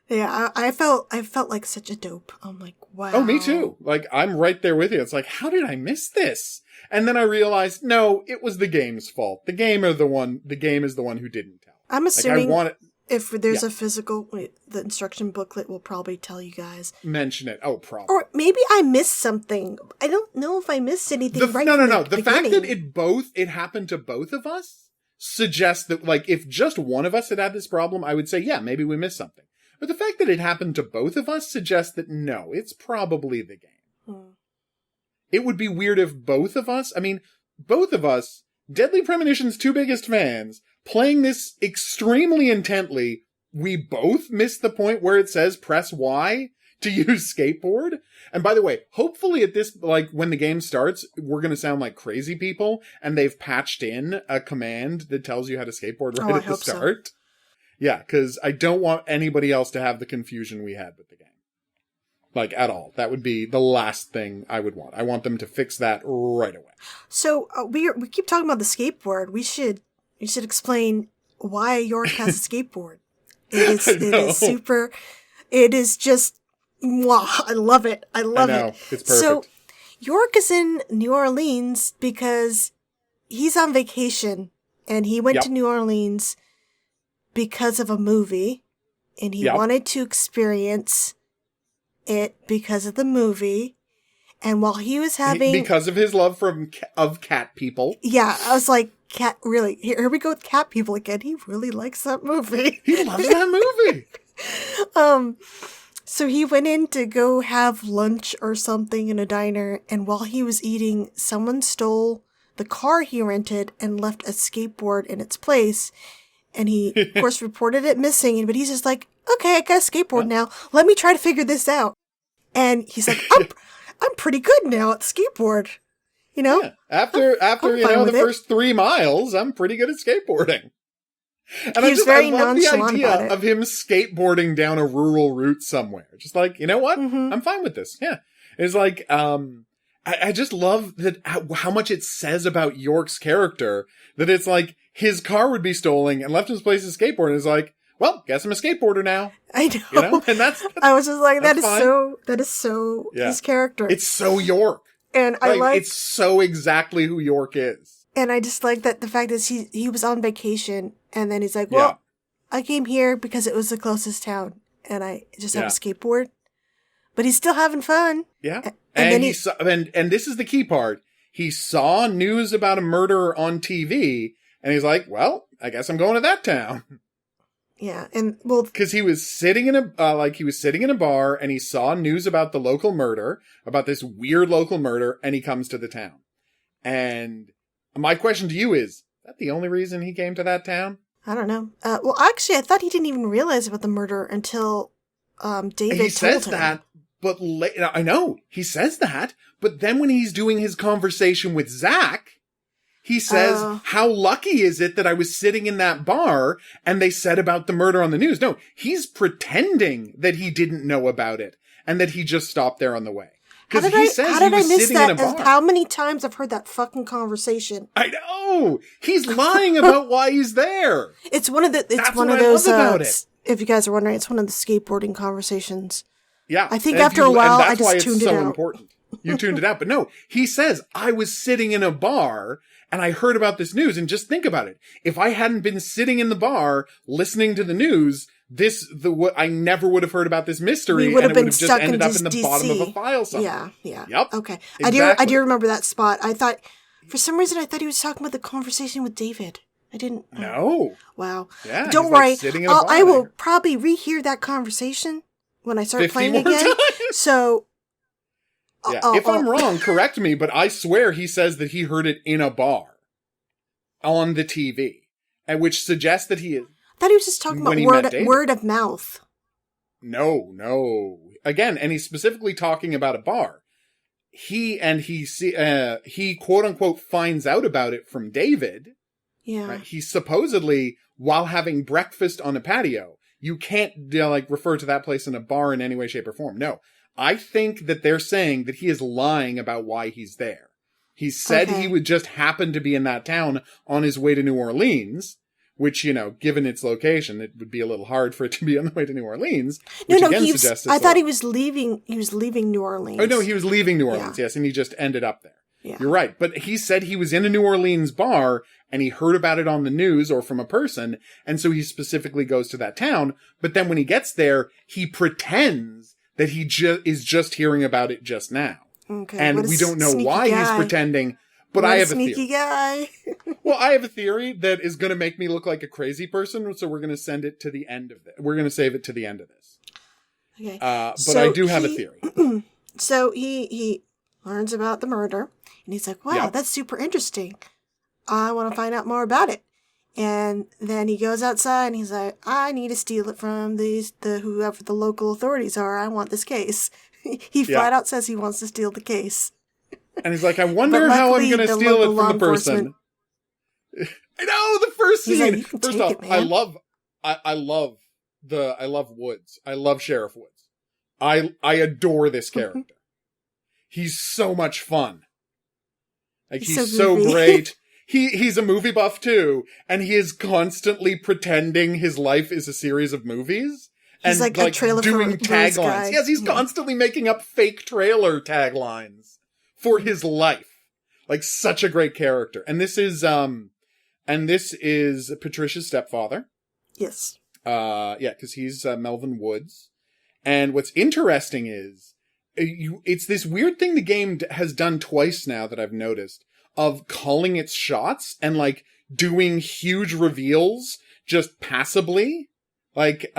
Yeah, I felt like such a dope. I'm like, wow. Oh, me too. Like, I'm right there with you. It's like, how did I miss this? And then I realized, no, it was the game's fault. The game is the one who didn't tell. I'm assuming if there's a physical, the instruction booklet will probably tell you guys. Mention it. Oh, probably. Or maybe I missed something. I don't know if I missed anything No. The fact that it happened to both of us suggests that, like, if just one of us had this problem, I would say, yeah, maybe we missed something. But the fact that it happened to both of us suggests that no, it's probably the game. It would be weird if both of us, Deadly Premonition's two biggest fans, playing this extremely intently, we both missed the point where it says press Y to use skateboard. And by the way, hopefully at this, like, when the game starts, we're going to sound like crazy people, and they've patched in a command that tells you how to skateboard right at the start. So. Yeah, because I don't want anybody else to have the confusion we had with the game. Like, at all. That would be the last thing I would want. I want them to fix that right away. So, we keep talking about the skateboard. We should explain why York has a skateboard. It is super. It is just, wow, I love it. I love it. It's perfect. So, York is in New Orleans because he's on vacation, and he went to New Orleans because of a movie, and he wanted to experience it because of the movie. And while he was having... Because of his love of cat people. Yeah, I was like, Cat really, here we go with cat people again. He really likes that movie. He loves that movie. So he went in to go have lunch or something in a diner, and while he was eating, someone stole the car he rented and left a skateboard in its place. And he, of course, reported it missing, but he's just like, okay, I got a skateboard now. Let me try to figure this out. And he's like, I'm pretty good now at skateboard. You know? Yeah. After the first 3 miles, I'm pretty good at skateboarding. And I love the idea of him skateboarding down a rural route somewhere. Just like, you know what? Mm-hmm. I'm fine with this. Yeah. It's like, I just love that how much it says about York's character that it's like his car would be stolen and left in his place to skateboard. And it's like, well, guess I'm a skateboarder now. I know. You know? And I was just like, that is so his character. It's so York. And it's so exactly who York is. And I just like that the fact is he was on vacation and then he's like, well, I came here because it was the closest town and I just have a skateboard. But he's still having fun. Yeah. And this is the key part. He saw news about a murder on TV and he's like, well, I guess I'm going to that town. Yeah. And well, because he was sitting in a bar and he saw news about the local murder, about this weird local murder, and he comes to the town. And my question to you is that the only reason he came to that town? I don't know. Well, actually, I thought he didn't even realize about the murder until David told him. He says that, but I know he says that, but then when he's doing his conversation with Zach, he says, how lucky is it that I was sitting in that bar and they said about the murder on the news? No, he's pretending that he didn't know about it and that he just stopped there on the way. Because he says he was sitting in a bar. How many times I've heard that fucking conversation? I know! He's lying about why he's there. It's one of those, if you guys are wondering, it's one of the skateboarding conversations. Yeah. I think after a while, I just tuned it out. That's why it's so important. You tuned it out. But no, he says, I was sitting in a bar and I heard about this news. And just think about it. If I hadn't been sitting in the bar listening to the news, I never would have heard about this mystery. We would have been just stuck ended in up in the DC. Bottom of a file somewhere. Yeah. Yep. Okay. Exactly. I do remember that spot. I thought, for some reason, I thought he was talking about the conversation with David. I didn't. No. Wow. Yeah. Don't worry. I will probably rehear that conversation when I start playing again. So. Yeah. If I'm wrong, correct me, but I swear he says that he heard it in a bar on the TV, and which suggests that he is. I thought he was just talking about word of mouth. No. Again, and he's specifically talking about a bar. He quote unquote finds out about it from David. Yeah. Right? He supposedly, while having breakfast on a patio, you can't refer to that place in a bar in any way, shape, or form. No. I think that they're saying that he is lying about why he's there. He said he would just happen to be in that town on his way to New Orleans, which, given its location, it would be a little hard for it to be on the way to New Orleans. I thought he was leaving New Orleans. Oh, no, he was leaving New Orleans, yes, and he just ended up there. Yeah. You're right, but he said he was in a New Orleans bar, and he heard about it on the news or from a person, and so he specifically goes to that town, but then when he gets there, he pretends that he is just hearing about it just now. Okay, and we don't know why he's pretending, but I have a theory. Sneaky guy. Well, I have a theory that is going to make me look like a crazy person, so we're going to send it to the end of it. We're going to save it to the end of this. Okay. But I do have a theory. So he learns about the murder, and he's like, wow, that's super interesting. I want to find out more about it. And then he goes outside and he's like, I need to steal it from whoever the local authorities are. I want this case. He flat out says he wants to steal the case. And he's like, I wonder how I'm going to steal it from the person. I know, the first scene. Like, first off, I love Woods. I love Sheriff Woods. I adore this character. He's so much fun. Like, he's so great. He's a movie buff too, and he is constantly pretending his life is a series of movies. He's and like a trailer doing for taglines. Yes, he's constantly making up fake trailer taglines for his life. Like, such a great character. And this is Patricia's stepfather. Yes. Because he's Melvin Woods. And what's interesting is it's this weird thing the game has done twice now that I've noticed, of calling its shots and doing huge reveals just passably, like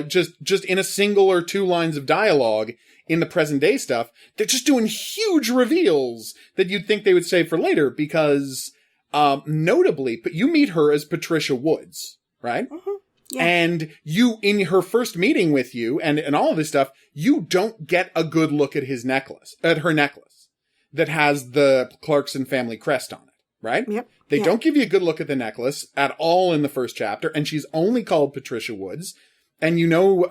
just in a single or two lines of dialogue in the present day stuff. They're just doing huge reveals that you'd think they would save for later because, notably, but you meet her as Patricia Woods, right? Mm-hmm. Yeah. And you, in her first meeting with you and all of this stuff, you don't get a good look at her necklace that has the Clarkson family crest on it, right? Yep. They don't give you a good look at the necklace at all in the first chapter, and she's only called Patricia Woods. And you know,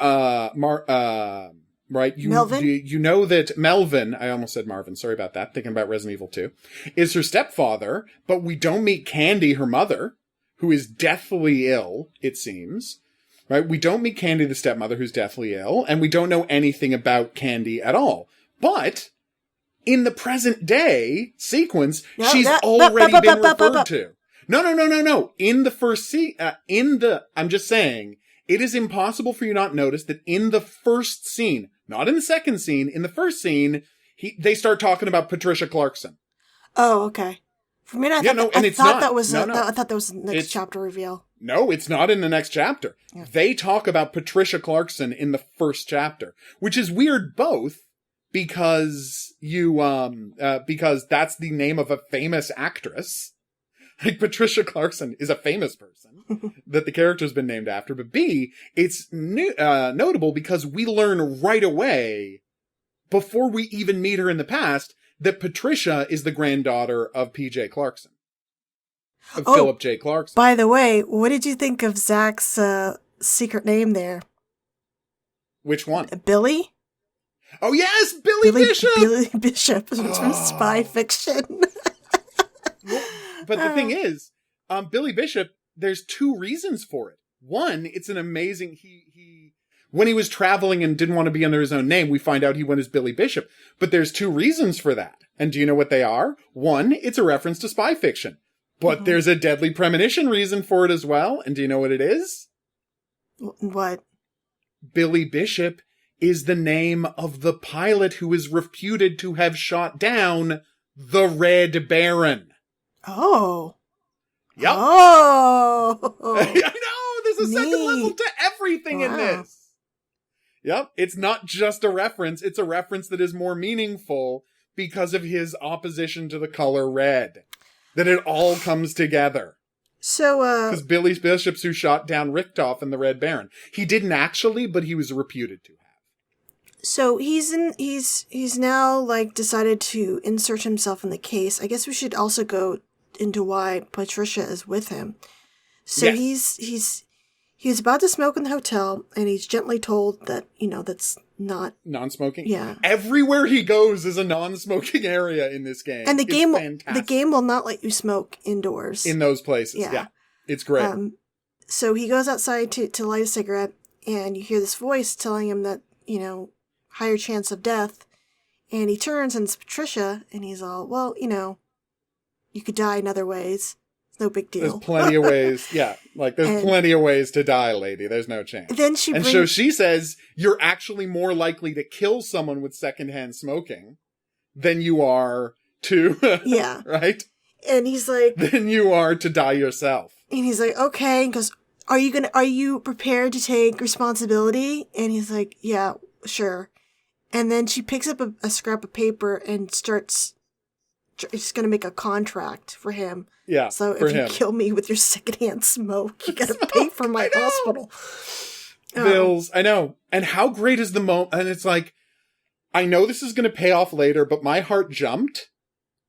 right? Melvin? You know that Melvin, I almost said Marvin, sorry about that, thinking about Resident Evil 2, is her stepfather, but we don't meet Candy, her mother, who is deathly ill, it seems. Right? We don't meet Candy, the stepmother, who's deathly ill, and we don't know anything about Candy at all. But in the present day sequence, she's already been referred to. No. In the first scene, I'm just saying, it is impossible for you not notice that in the first scene, not in the second scene, in the first scene, they start talking about Patricia Clarkson. Oh, okay. For me, I thought that was the next chapter reveal. No, it's not in the next chapter. Yeah. They talk about Patricia Clarkson in the first chapter, which is weird both because because that's the name of a famous actress. Like, Patricia Clarkson is a famous person that the character's been named after, but B, it's notable because we learn right away, before we even meet her in the past, that Patricia is the granddaughter of P.J. Clarkson. Of Philip J. Clarkson. By the way, what did you think of Zach's secret name there? Which one? Billy? Oh, yes! Billy Bishop! Billy Bishop from Spy Fiction. But the thing is, Billy Bishop, there's two reasons for it. One, it's an amazing... When he was traveling and didn't want to be under his own name, we find out he went as Billy Bishop. But there's two reasons for that. And do you know what they are? One, it's a reference to Spy Fiction. But there's a Deadly Premonition reason for it as well. And do you know what it is? What? Billy Bishop is the name of the pilot who is reputed to have shot down the Red Baron. Oh. Yep. Oh. I know! There's a second level to everything in this. Yep. It's not just a reference. It's a reference that is more meaningful because of his opposition to the color red. That it all comes together. So, because Billy Bishop's who shot down Richtoff and the Red Baron. He didn't actually, but he was reputed to have. So he's now, like, decided to insert himself in the case. I guess we should also go into why Patricia is with him. So yes. He's about to smoke in the hotel, and he's gently told that, that's not... Non-smoking? Yeah. Everywhere he goes is a non-smoking area in this game. And the game will not let you smoke indoors. In those places, yeah. It's great. So he goes outside to light a cigarette, and you hear this voice telling him that, higher chance of death. And he turns, and it's Patricia, and he's all, well, you could die in other ways. No big deal. There's plenty of ways. Yeah. Like, there's plenty of ways to die, lady. There's no chance. So she says, you're actually more likely to kill someone with secondhand smoking than you are to... Yeah. Right? And he's like... Than you are to die yourself. And he's like, okay. And goes, are you prepared to take responsibility? And he's like, yeah, sure. And then she picks up a scrap of paper and starts... She's going to make a contract for him. Yeah. So if you kill me with your secondhand smoke, you got to pay for my hospital bills. I know. And how great is the moment? And it's like, I know this is going to pay off later, but my heart jumped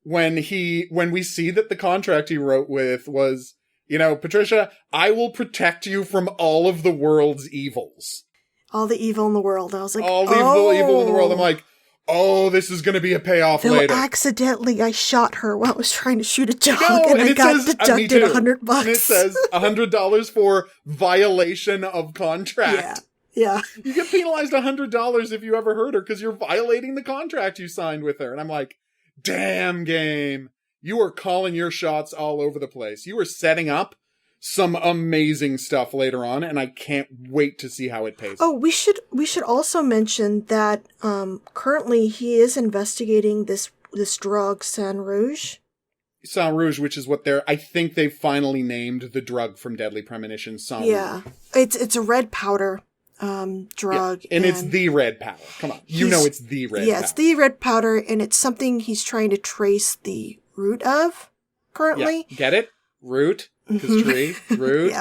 when we see that the contract he wrote with was, Patricia, I will protect you from all of the world's evils. All the evil in the world. I was like, all the evil in the world. I'm like, oh, this is going to be a payoff later. Accidentally, I shot her while I was trying to shoot a dog, and I got deducted $100. And it says $100 for violation of contract. Yeah. You get penalized $100 if you ever hurt her because you're violating the contract you signed with her. And I'm like, damn game. You are calling your shots all over the place. You are setting up some amazing stuff later on, and I can't wait to see how it pays. Oh, we should also mention that currently he is investigating this drug San Rouge. Sang Rouge, which is what I think they finally named the drug from Deadly Premonition, Sang Yeah. Rouge. It's a red powder drug. Yeah. And it's the red powder. Come on. You know it's the red powder. Yeah, it's the red powder, and it's something he's trying to trace the root of currently. Yeah. Get it? Root. Because tree, root,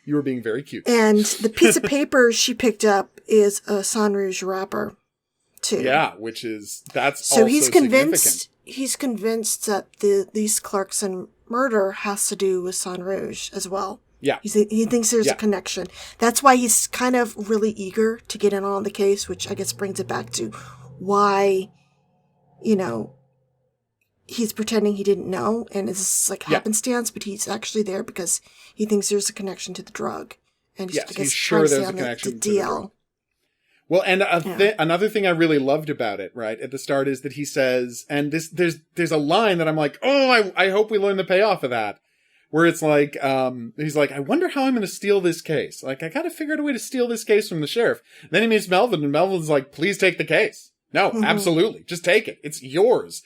you were being very cute. And the piece of paper she picked up is a Sang Rouge wrapper, too. Yeah, that's also significant. He's convinced that these Clarkson murder has to do with Sang Rouge as well. Yeah. He thinks there's a connection. That's why he's kind of really eager to get in on the case, which I guess brings it back to why, he's pretending he didn't know, and it's like happenstance, but he's actually there because he thinks there's a connection to the drug. And he's sure there's a connection to the drug. Well, and another thing I really loved about it, right, at the start is that he says, and there's a line that I'm like, oh, I hope we learn the payoff of that, where it's like, he's like, I wonder how I'm going to steal this case. Like, I got to figure out a way to steal this case from the sheriff. Then he meets Melvin, and Melvin's like, please take the case. No, absolutely. Just take it. It's yours.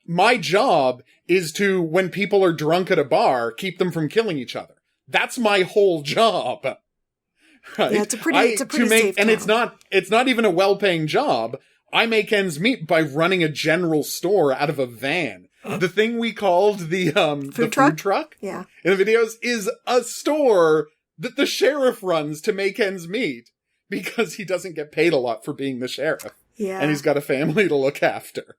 My job is to, when people are drunk at a bar, keep them from killing each other. That's my whole job. Right? Yeah, it's a pretty safe and town. it's not even a well-paying job. I make ends meet by running a general store out of a van. The thing we called the food truck in the videos is a store that the sheriff runs to make ends meet because he doesn't get paid a lot for being the sheriff. Yeah. And he's got a family to look after.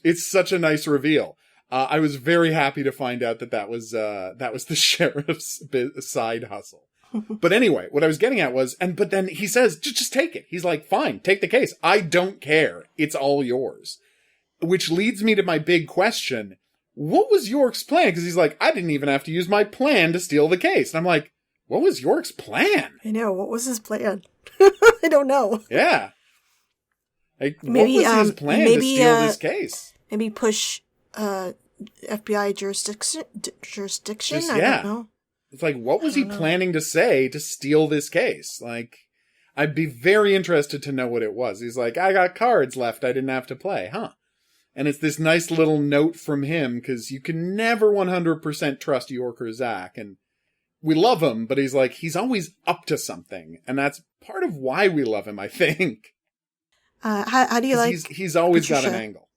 It's such a nice reveal. I was very happy to find out that was the sheriff's side hustle. But anyway, what I was getting at was, but then he says, just take it. He's like, fine, take the case. I don't care. It's all yours. Which leads me to my big question. What was York's plan? Because he's like, I didn't even have to use my plan to steal the case. And I'm like, what was York's plan? I know. What was his plan? I don't know. Yeah. Like, what was his plan to steal this case? Maybe push FBI jurisdiction? I don't know. It's like, what was he planning to say to steal this case? Like, I'd be very interested to know what it was. He's like, I got cards left I didn't have to play, huh? And it's this nice little note from him, because you can never 100% trust York or Zach. And we love him, but he's always up to something. And that's part of why we love him, I think. How do you like He's always Patricia? got an angle.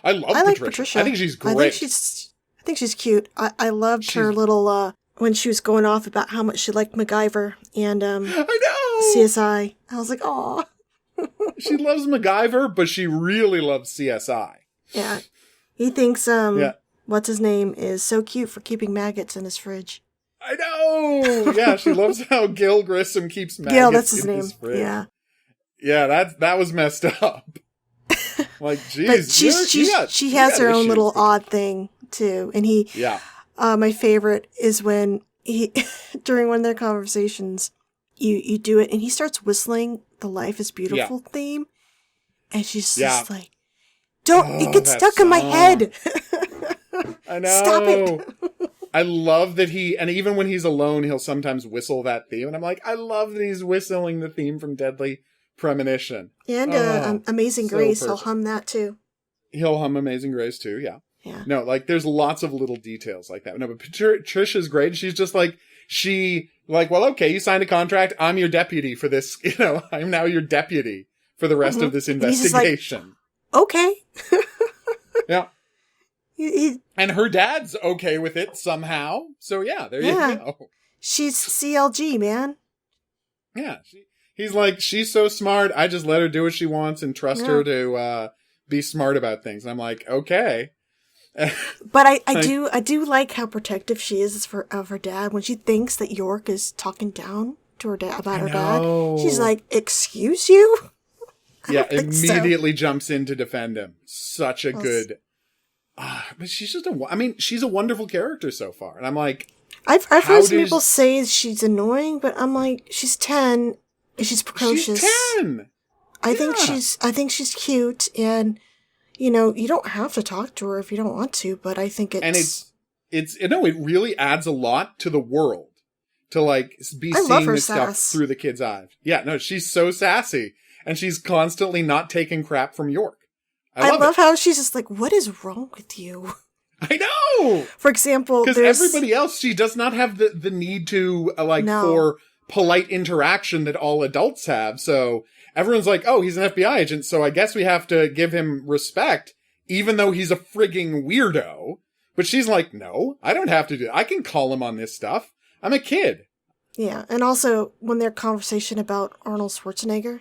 I like Patricia. I think she's great. I think she's cute. I loved her little, when she was going off about how much she liked MacGyver and I know! CSI. I was like, aw. She loves MacGyver, but she really loves CSI. Yeah. He thinks, what's his name, is so cute for keeping maggots in his fridge. I know! Yeah, she loves how Gil Grissom keeps maggots Gil, that's his in name. his fridge. Yeah. Yeah, that was messed up. Like, geez. But she has her own little odd thing, too. And my favorite is when he, during one of their conversations, you do it, and he starts whistling the Life is Beautiful theme. And she's just like, it gets stuck in my head. I know. Stop it. I love that and even when he's alone, he'll sometimes whistle that theme. And I'm like, I love that he's whistling the theme from Deadly Premonition. And Amazing Grace, perfect. he'll hum that too. He'll hum Amazing Grace too, yeah. Yeah. No, like, there's lots of little details like that. No, but Trisha's great. She's just like, well, okay, you signed a contract. I'm your deputy for this. I'm now your deputy for the rest of this investigation. Like, okay. Yeah. And her dad's okay with it somehow. So yeah, there you go. She's CLG, man. Yeah. He's like, she's so smart. I just let her do what she wants and trust her to be smart about things. And I'm like, okay. But I do like how protective she is of her dad when she thinks that York is talking down to her dad about her dad. She's like, "Excuse you?" Yeah, immediately jumps in to defend him. Such a good. But she's just she's a wonderful character so far, and I'm like, I've heard some people say she's annoying, but I'm like, she's 10 and she's precocious. She's 10. I think she's cute, and you don't have to talk to her if you don't want to, but I think it really adds a lot to the world to be seeing this stuff through the kid's eyes. Yeah, no, she's so sassy, and she's constantly not taking crap from York. I love how she's just like, what is wrong with you? I know! For example, because everybody else, she does not have the need to, for polite interaction that all adults have. So everyone's like, oh, he's an FBI agent, so I guess we have to give him respect, even though he's a frigging weirdo. But she's like, no, I don't have to do it. I can call him on this stuff. I'm a kid. Yeah, and also when their conversation about Arnold Schwarzenegger.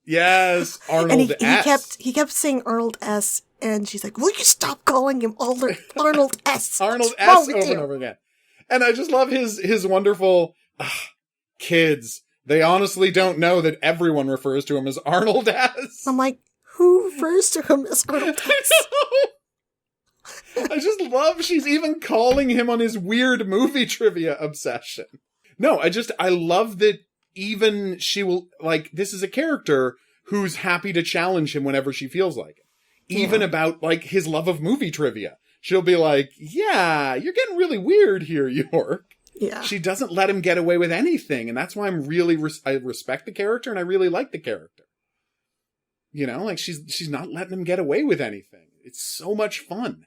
Yes, Arnold S. He kept saying Arnold S. And she's like, will you stop calling him Arnold S? Arnold S over and over again. And I just love his wonderful, kids. They honestly don't know that everyone refers to him as Arnold S. I'm like, who refers to him as Arnold S? I just love she's even calling him on his weird movie trivia obsession. No, I love that even she will, this is a character who's happy to challenge him whenever she feels like it. Even about, his love of movie trivia. She'll be like, yeah, you're getting really weird here, York. Yeah. She doesn't let him get away with anything. And that's why I'm really, I respect the character and I really like the character. You know, she's not letting him get away with anything. It's so much fun.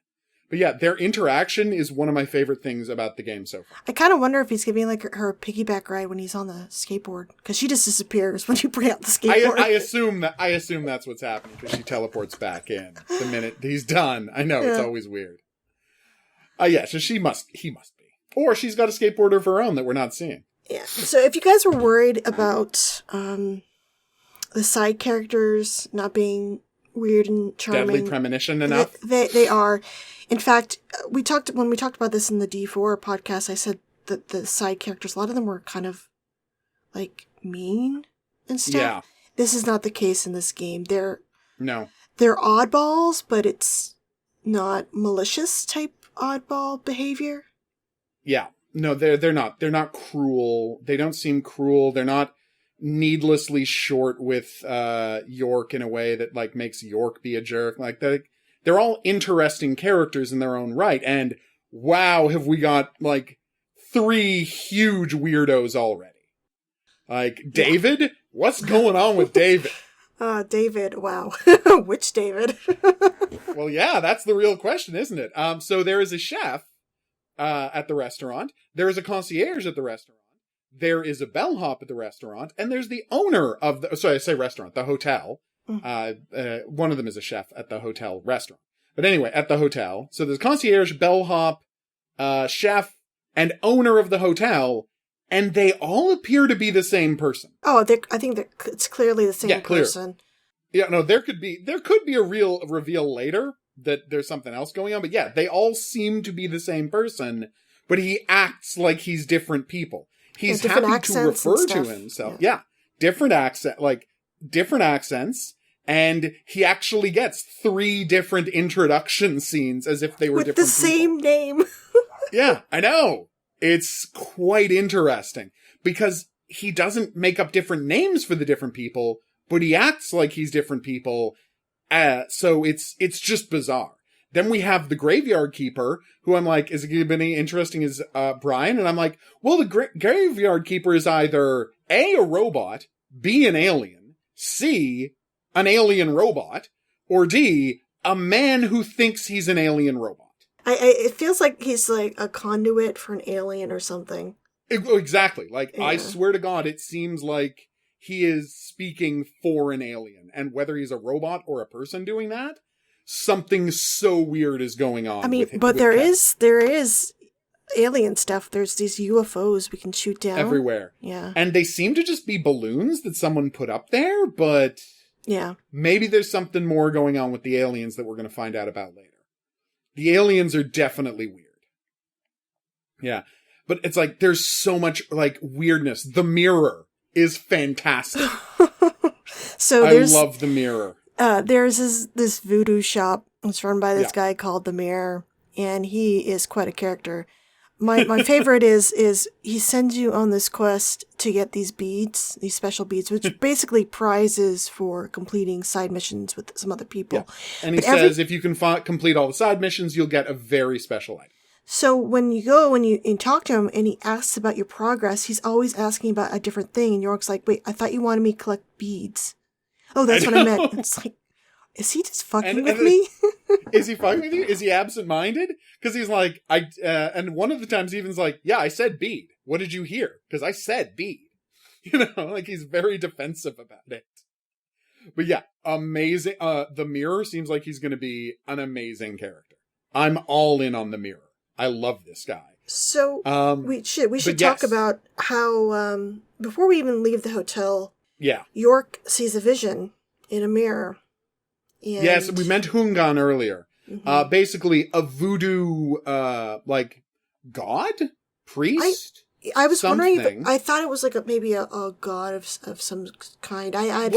But yeah, their interaction is one of my favorite things about the game so far. I kind of wonder if he's giving her a piggyback ride when he's on the skateboard, because she just disappears when you bring out the skateboard. I assume that's what's happening because she teleports back in the minute he's done. I know it's always weird. Yeah, so he must be, or she's got a skateboard of her own that we're not seeing. Yeah. So if you guys were worried about the side characters not being weird and charming, Deadly Premonition enough, they are. In fact, when we talked about this in the D4 podcast, I said that the side characters, a lot of them were kind of mean and stuff. Yeah. This is not the case in this game. They're oddballs, but it's not malicious type oddball behavior. Yeah. No, they're not. They're not cruel. They don't seem cruel. They're not needlessly short with York in a way that makes York be a jerk. They're all interesting characters in their own right. And wow, have we got 3 huge weirdos already. David? What's going on with David? David, wow. Which David? Well, yeah, that's the real question, isn't it? So there is a chef at the restaurant. There is a concierge at the restaurant. There is a bellhop at the restaurant. And there's the owner of the hotel. One of them is a chef at the hotel restaurant. But anyway, at the hotel. So there's concierge, bellhop, chef, and owner of the hotel. And they all appear to be the same person. Oh, I think it's clearly the same person. Yeah, no, there could be a real reveal later that there's something else going on. But yeah, they all seem to be the same person, but he acts like he's different people. He's happy to refer to himself. Yeah, different accents. And he actually gets 3 different introduction scenes as if they were different people. With the same name. Yeah, I know. It's quite interesting because he doesn't make up different names for the different people, but he acts like he's different people. So it's just bizarre. Then we have the graveyard keeper, who I'm like, is it going to be interesting as Brian? And I'm like, well, the graveyard keeper is either A, a robot, B, an alien, C, an alien robot, or D, a man who thinks he's an alien robot. It feels like he's like a conduit for an alien or something. Exactly. I swear to God, it seems like he is speaking for an alien. And whether he's a robot or a person doing that, something so weird is going on. I mean, there is alien stuff. There's these UFOs we can shoot down. Everywhere. Yeah. And they seem to just be balloons that someone put up there, but... Yeah. Maybe there's something more going on with the aliens that we're going to find out about later. The aliens are definitely weird. Yeah. But it's there's so much, weirdness. The Mirror is fantastic. So I love The Mirror. There's this voodoo shop. It's run by this guy called The Mirror. And he is quite a character. My favorite is he sends you on this quest to get these beads, these special beads, which are basically prizes for completing side missions with some other people. Yeah. And he says if you can complete all the side missions, you'll get a very special item. So when you go and you talk to him and he asks about your progress, he's always asking about a different thing. And York's like, wait, I thought you wanted me to collect beads. Oh, that's what I meant. It's like, is he just fucking with me? Is he fucking with you? Is he absent-minded? Because he's like, and one of the times Even's like, yeah, I said bead. What did you hear? Because I said bead. Like he's very defensive about it. But yeah, amazing. The Mirror seems like he's going to be an amazing character. I'm all in on the Mirror. I love this guy. So we should talk about how before we even leave the hotel, York sees a vision in a mirror. And... Yes, we meant Hungan earlier. Mm-hmm. Basically, a voodoo like god priest. I was wondering. I thought it was like maybe a god of some kind. I had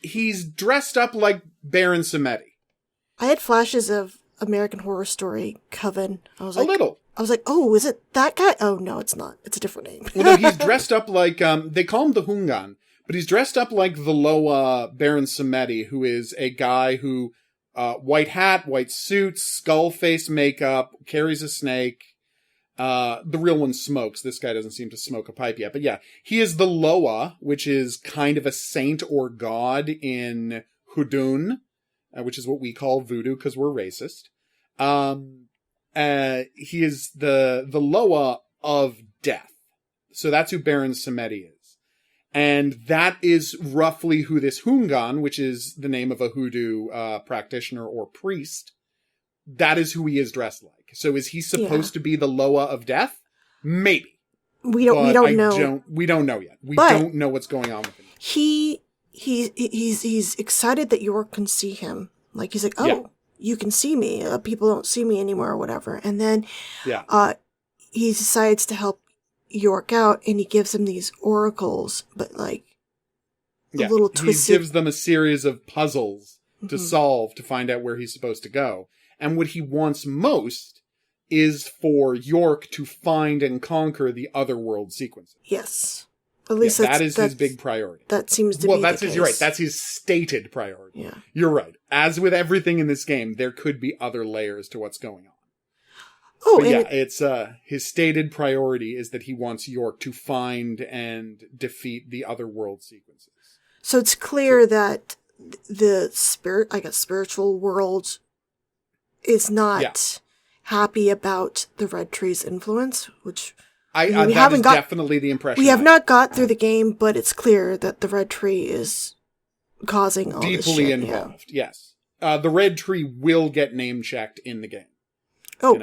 he's dressed up like Baron Samedi. I had flashes of American Horror Story Coven. I was like, a little. I was like, oh, is it that guy? Oh no, it's not. It's a different name. Well, no, he's dressed up like they call him the Hungan, but he's dressed up like the Loa Baron Samedi, who is a guy who white hat, white suit, skull face makeup, carries a snake. The real one smokes. This guy doesn't seem to smoke a pipe yet. But yeah, he is the Loa, which is kind of a saint or god in Hudun, which is what we call voodoo because we're racist. He is the Loa of death. So that's who Baron Samedi is. And that is roughly who this Hungan, which is the name of a hoodoo practitioner or priest, that is who he is dressed like. So is he supposed to be the Loa of death? Maybe. We don't know. We don't know yet. We don't know what's going on with him. He's excited that York can see him. Like he's like, oh, you can see me. People don't see me anymore or whatever. And then he decides to help York out, and he gives him these oracles, but like a little twisted. He gives them a series of puzzles to solve to find out where he's supposed to go. And what he wants most is for York to find and conquer the otherworld sequences. Yes. At least that is his big priority. That seems to be the case. You're right. That's his stated priority. Yeah. You're right. As with everything in this game, there could be other layers to what's going on. Oh, but it's his stated priority is that he wants York to find and defeat the otherworld sequences. So it's clear that the spiritual world is not happy about the Red Tree's influence, which definitely the impression. We have not got through the game, but it's clear that the Red Tree is causing all this shit. Deeply involved, yes. The Red Tree will get name-checked in the game. Oh,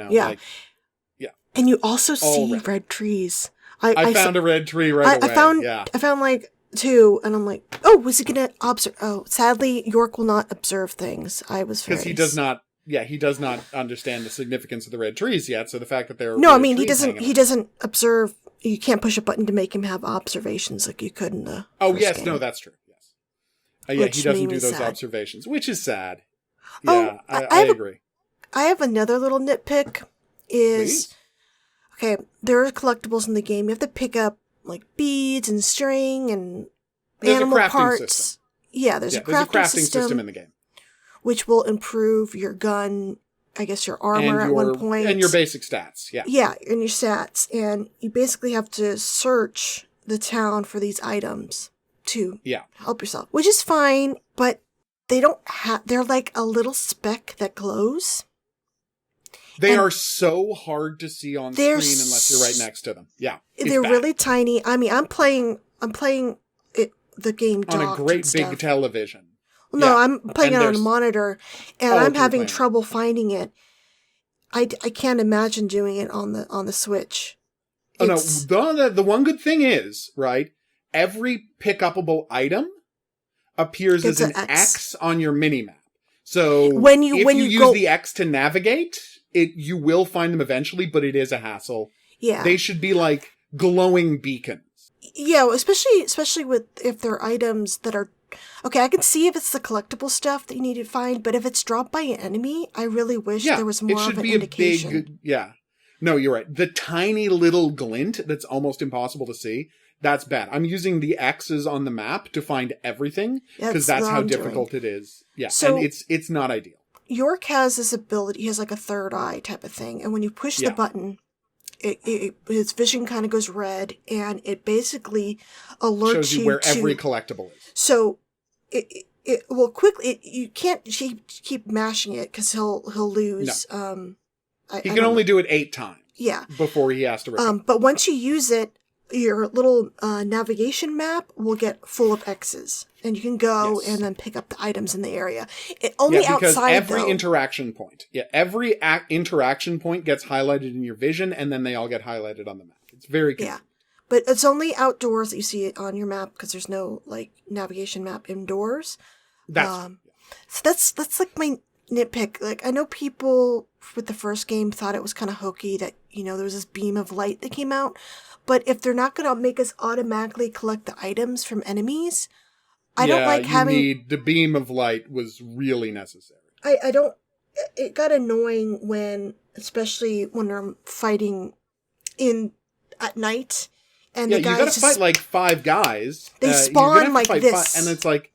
And you also see red trees. I found a red tree away. I found like two, and I'm like, oh, was he going to observe? Oh, sadly, York will not observe things. Because he does not. Yeah, he does not understand the significance of the red trees yet. So the fact that there are he doesn't observe. You can't push a button to make him have observations like you could in the. Oh yes, game. No, that's true. Yes, he doesn't do those observations, which is sad. Yeah, I agree. I have another little nitpick. Okay, there are collectibles in the game. You have to pick up like beads and string and animal parts. System. Yeah, there's a crafting system in the game, which will improve your gun, I guess your armor at one point. And your basic stats, yeah. Yeah, and your stats. And you basically have to search the town for these items to help yourself. Which is fine, but they're like a little speck that glows. They are so hard to see on screen unless you're right next to them. Yeah. They're really tiny. I mean, I'm playing the game on a great big television. No, I'm playing it on a monitor, and I'm having trouble finding it. I can't imagine doing it on the Switch. Oh no, the one good thing is, right, every pick-upable item appears as an X on your minimap. So if you use the X to navigate, you will find them eventually, but it is a hassle. Yeah. They should be like glowing beacons. Yeah, especially with if they're items that are okay, I can see if it's the collectible stuff that you need to find, but if it's dropped by an enemy, I really wish there was more of an indication. No, you're right. The tiny little glint that's almost impossible to see, that's bad. I'm using the X's on the map to find everything, because that's how difficult it is. Yeah, so, and it's not ideal. York has this ability, he has like a third eye type of thing, and when you push the button, his vision kind of goes red, and it basically alerts shows you where every collectible is. So You can't keep mashing it because he'll lose. No. He can only do it 8 times. Yeah. Before he has to recover. But once you use it, your little navigation map will get full of X's. And you can go and then pick up the items in the area. Because every interaction point. Yeah, every interaction point gets highlighted in your vision, and then they all get highlighted on the map. It's very good. Yeah. But it's only outdoors that you see it on your map, because there's no, like, navigation map indoors. So that's like my nitpick. Like, I know people with the first game thought it was kind of hokey that, there was this beam of light that came out. But if they're not going to make us automatically collect the items from enemies, I don't like having... the beam of light was really necessary. I don't... It got annoying especially when I'm fighting at night, and the guys you gotta fight like 5 guys. They spawn like this. And it's like,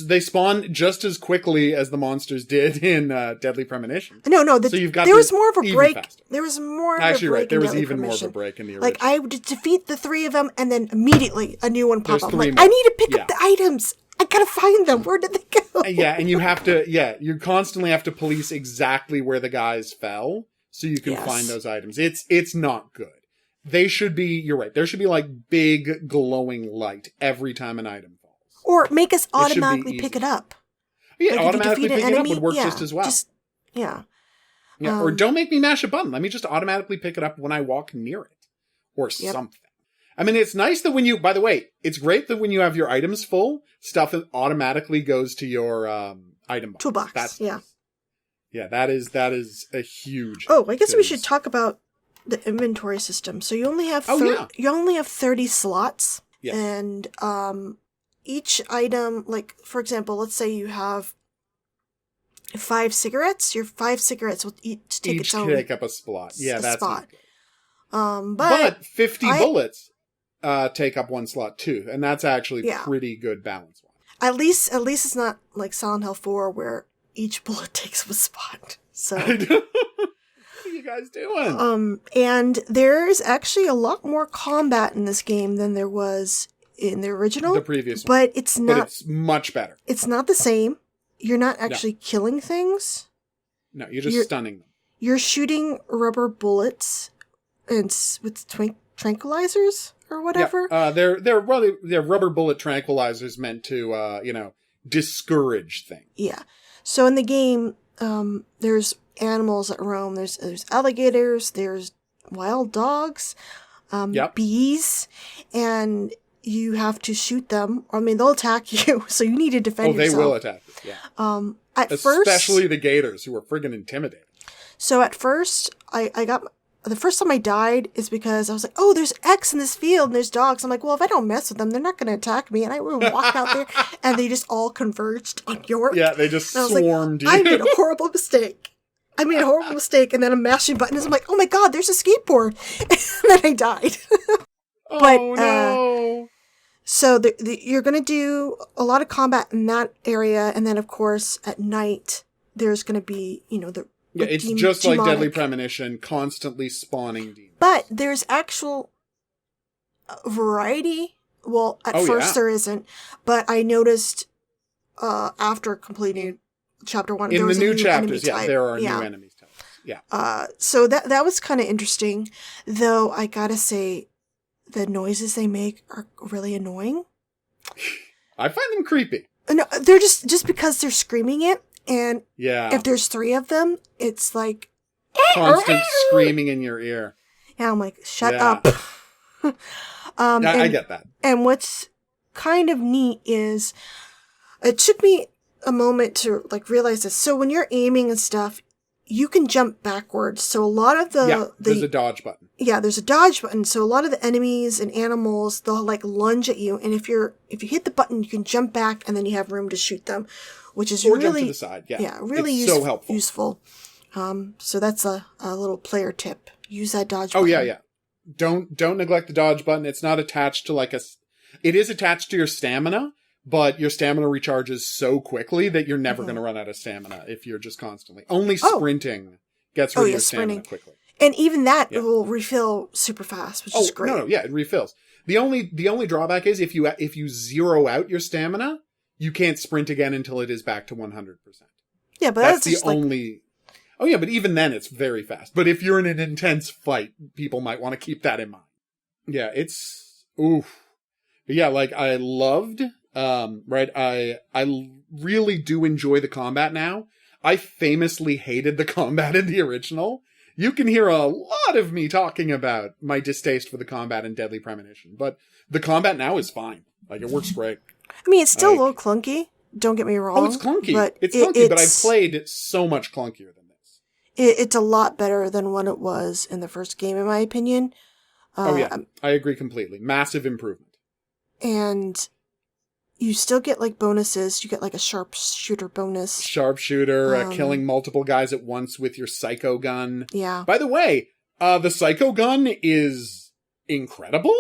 they spawn just as quickly as the monsters did in Deadly Premonition. No, so you've got there was more of a break. Faster. There was more of a Actually, break. Right. There was even more of a break in the original. Like, I would defeat the 3 of them, and then immediately a new one popped up. I'm like, more. I need to pick up the items. I gotta find them. Where did they go? And you have to, you constantly have to police exactly where the guys fell so you can find those items. It's not good. They should be, you're right, there should be like big glowing light every time an item falls. Or make us automatically pick it up. Yeah, like automatically pick it up would work just as well. Yeah. Or don't make me mash a button. Let me just automatically pick it up when I walk near it. Or something. I mean, it's nice that by the way, it's great that when you have your items full, stuff automatically goes to your item box. Toolbox, yeah. Yeah, that is a huge... Oh, I guess we should talk about the inventory system. So you only have you only have 30 slots. Yes. And each item, like, for example, let's say you have 5 cigarettes. Your 5 cigarettes will each take up a slot. Yeah, that's spot. But 50 bullets take up 1 slot too, and that's actually pretty good balance. At least it's not like Silent Hill 4 where each bullet takes 1 spot. So what are you guys doing? And there's actually a lot more combat in this game than there was in the original. The previous one. But it's not... But it's much better. It's not the same. You're not actually killing things. No, you're just stunning them. You're shooting rubber bullets and with tranquilizers or whatever. Yeah, they're rubber bullet tranquilizers meant to, discourage things. Yeah. So in the game, there's animals that roam. There's alligators. There's wild dogs. Bees, and you have to shoot them. I mean, they'll attack you, so you need to defend yourself. Oh, they will attack you, yeah. Especially the gators, who are friggin' intimidating. So at first, the first time I died is because I was like, oh, there's X in this field, and there's dogs. I'm like, well, if I don't mess with them, they're not going to attack me. And I would walk out there, and they just all converged on York. Yeah, they just swarmed you. I made a horrible mistake. And then I'm mashing buttons. I'm like, oh my god, there's a skateboard. And then I died. No. So you're going to do a lot of combat in that area. And then, of course, at night, there's going to be, it's just like Deadly Premonition, constantly spawning demons. But there's actual variety. Well, at first there isn't. But I noticed after completing Chapter 1, in there the new chapters, type. there are new enemies types. Yeah. So that was kind of interesting, though. I gotta say, the noises they make are really annoying. I find them creepy. No, they're just because they're screaming it, and if there's 3 of them, it's like constant screaming in your ear. Yeah, I'm like, shut up. I get that. And what's kind of neat is, it took me a moment to realize this. So when you're aiming and stuff, you can jump backwards. So a lot of there's a dodge button. Yeah, there's a dodge button. So a lot of the enemies and animals, they'll lunge at you, and if you hit the button, you can jump back, and then you have room to shoot them, which is really jump to the side. Yeah, really so helpful. Useful. So that's a little player tip. Use that dodge button. Oh yeah. Don't neglect the dodge button. It's not attached to it is attached to your stamina. But your stamina recharges so quickly that you're never going to run out of stamina if you're just constantly. Only sprinting gets rid of your stamina quickly. And even that will refill super fast, which is great. No, it refills. The only drawback is if you zero out your stamina, you can't sprint again until it is back to 100%. Yeah, but that's the just only... Oh yeah, but even then it's very fast. But if you're in an intense fight, people might want to keep that in mind. Yeah, it's... Oof. But yeah, like, I loved... right, I really do enjoy the combat now. I famously hated the combat in the original. You can hear a lot of me talking about my distaste for the combat in Deadly Premonition, but the combat now is fine. Like, it works great. I mean, it's still a little clunky. Don't get me wrong. Oh, it's clunky. It's clunky, but I've played so much clunkier than this. It's a lot better than what it was in the first game, in my opinion. I agree completely. Massive improvement. And you still get, like, bonuses. You get, like, a sharpshooter bonus. Sharpshooter, killing multiple guys at once with your psycho gun. Yeah. By the way, the psycho gun is incredible.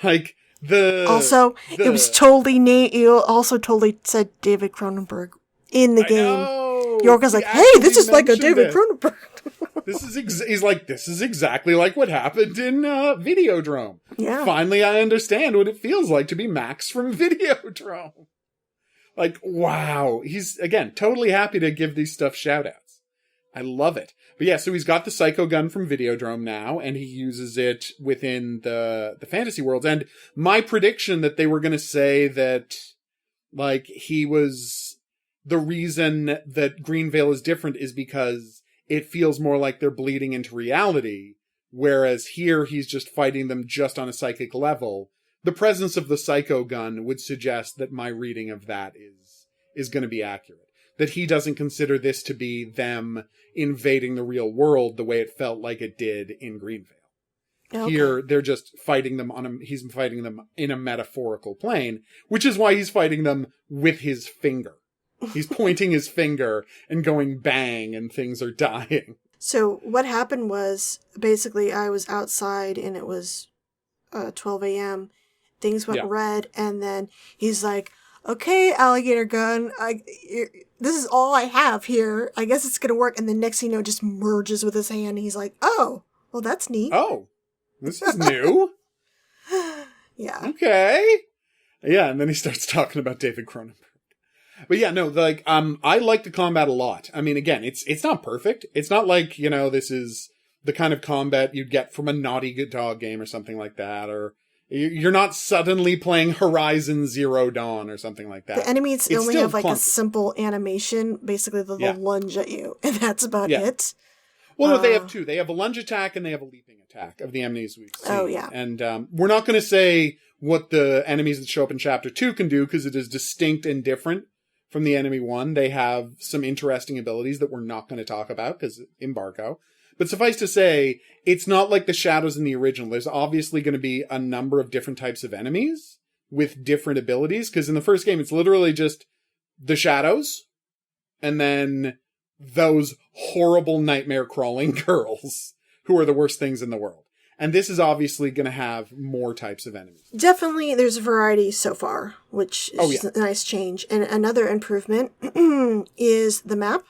Like, it was totally you also totally said David Cronenberg in the game. Yorka's like, hey, this is like a David Cronenberg. He's like, this is exactly like what happened in Videodrome. Yeah. Finally, I understand what it feels like to be Max from Videodrome. Like, wow. He's, again, totally happy to give these stuff shout-outs. I love it. But yeah, so he's got the psycho gun from Videodrome now, and he uses it within the fantasy worlds. And my prediction that they were going to say that, like, he was... The reason that Greenvale is different is because it feels more like they're bleeding into reality, whereas here he's just fighting them just on a psychic level. The presence of the psycho gun would suggest that my reading of that is going to be accurate. That he doesn't consider this to be them invading the real world the way it felt like it did in Greenvale. Okay. Here, they're just fighting them he's fighting them in a metaphorical plane, which is why he's fighting them with his finger. He's pointing his finger and going bang, and things are dying. So what happened was, basically, I was outside, and it was 12 a.m. Things went red, and then he's like, okay, alligator gun, this is all I have here. I guess it's going to work. And then next thing you know, just merges with his hand. He's like, oh, well, that's neat. Oh, this is new. Yeah. Okay. Yeah, and then he starts talking about David Cronenberg. But yeah, no, like, I like the combat a lot. I mean, again, it's not perfect. It's not like, this is the kind of combat you'd get from a Naughty Dog game or something like that, or you're not suddenly playing Horizon Zero Dawn or something like that. The enemies only have, like, a simple animation, basically they'll lunge at you, and that's about it. Well, no, they have two. They have a lunge attack and they have a leaping attack of the enemies we've seen. Oh, yeah. And we're not going to say what the enemies that show up in Chapter 2 can do, because it is distinct and different from the enemy 1. They have some interesting abilities that we're not going to talk about, because embargo. But suffice to say, it's not like the shadows in the original. There's obviously going to be a number of different types of enemies with different abilities, because in the first game, it's literally just the shadows, and then those horrible nightmare crawling girls, who are the worst things in the world. And this is obviously going to have more types of enemies. Definitely, there's a variety so far, which is a nice change. And another improvement is the map.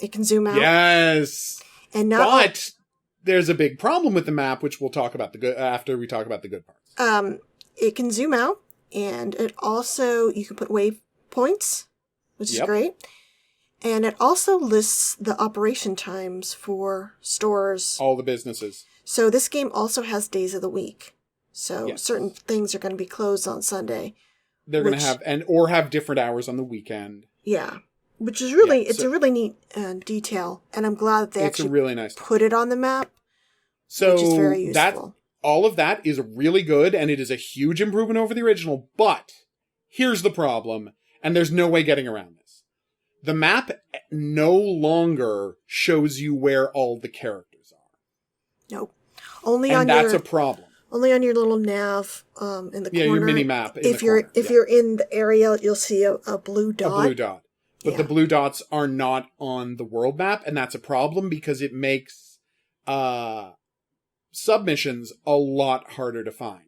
It can zoom out. Yes. But there's a big problem with the map, which we'll talk about after we talk about the good parts. It can zoom out, and it also, you can put waypoints, which is great. And it also lists the operation times for stores. All the businesses. So this game also has days of the week. So certain things are going to be closed on Sunday. They're going to have, or have different hours on the weekend. Yeah. Which is really, it's a really neat detail. And I'm glad that they actually really nice put it on the map. So which is very useful. All of that is really good, and it is a huge improvement over the original. But here's the problem, and there's no way getting around this. The map no longer shows you where all the characters are. Nope. That's a problem. Only on your little nav in the corner. Yeah, your mini map. If you're in the area, you'll see a blue dot. A blue dot. But the blue dots are not on the world map, and that's a problem because it makes submissions a lot harder to find.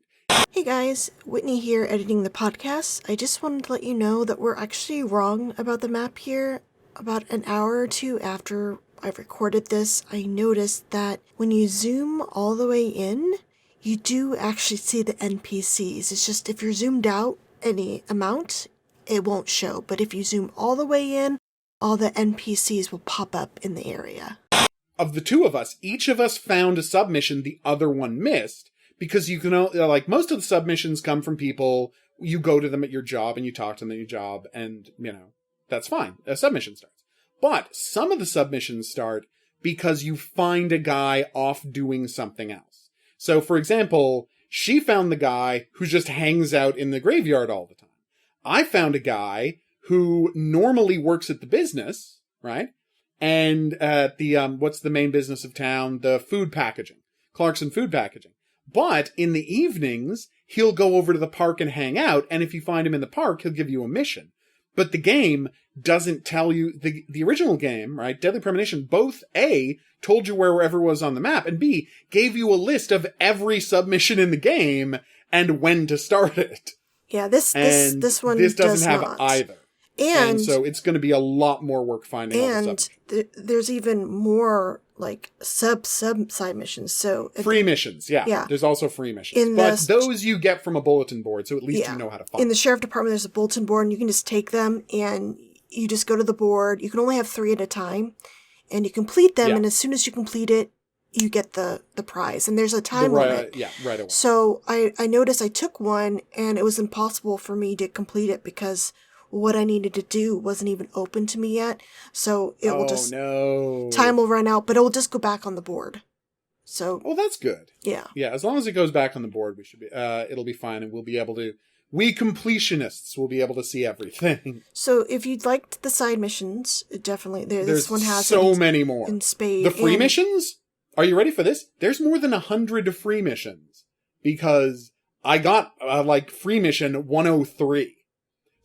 Hey guys, Whitney here editing the podcast. I just wanted to let you know that we're actually wrong about the map here. About an hour or two after I recorded this, I noticed that when you zoom all the way in, you do actually see the NPCs. It's just if you're zoomed out any amount, it won't show. But if you zoom all the way in, all the NPCs will pop up in the area. Of the two of us, each of us found a submission the other one missed, because you can, like, most of the submissions come from people, you go to them at your job and you talk to them at your job, and, that's fine. A submission starts. But some of the submissions start because you find a guy off doing something else. So, for example, she found the guy who just hangs out in the graveyard all the time. I found a guy who normally works at the business, right? And at the, what's the main business of town? The food packaging. Clarkson Food Packaging. But in the evenings, he'll go over to the park and hang out, and if you find him in the park, he'll give you a mission. But the game doesn't tell you, the original game, right, Deadly Premonition, both A, told you wherever was on the map, and B, gave you a list of every submission in the game and when to start it. Yeah, this one doesn't have not. either. And so it's going to be a lot more work finding all the submissions. And there's even more, like, side missions. So free missions, yeah. There's also free missions. But those you get from a bulletin board, so at least you know how to find them. In the sheriff department, there's a bulletin board, and you can just take them, and you just go to the board. You can only have 3 at a time, and you complete them, and as soon as you complete it, you get the prize. And there's a time limit. Right away. So I noticed I took one, and it was impossible for me to complete it because what I needed to do wasn't even open to me yet. So it will just... time will run out, but it will just go back on the board. So... Well, that's good. Yeah. Yeah, as long as it goes back on the board, we should be. It'll be fine, and we'll be able to... We completionists will be able to see everything. So if you'd liked the side missions, definitely... This one has so many more. In spade. The free missions? Are you ready for this? There's more than 100 free missions. Because I got, free mission 103.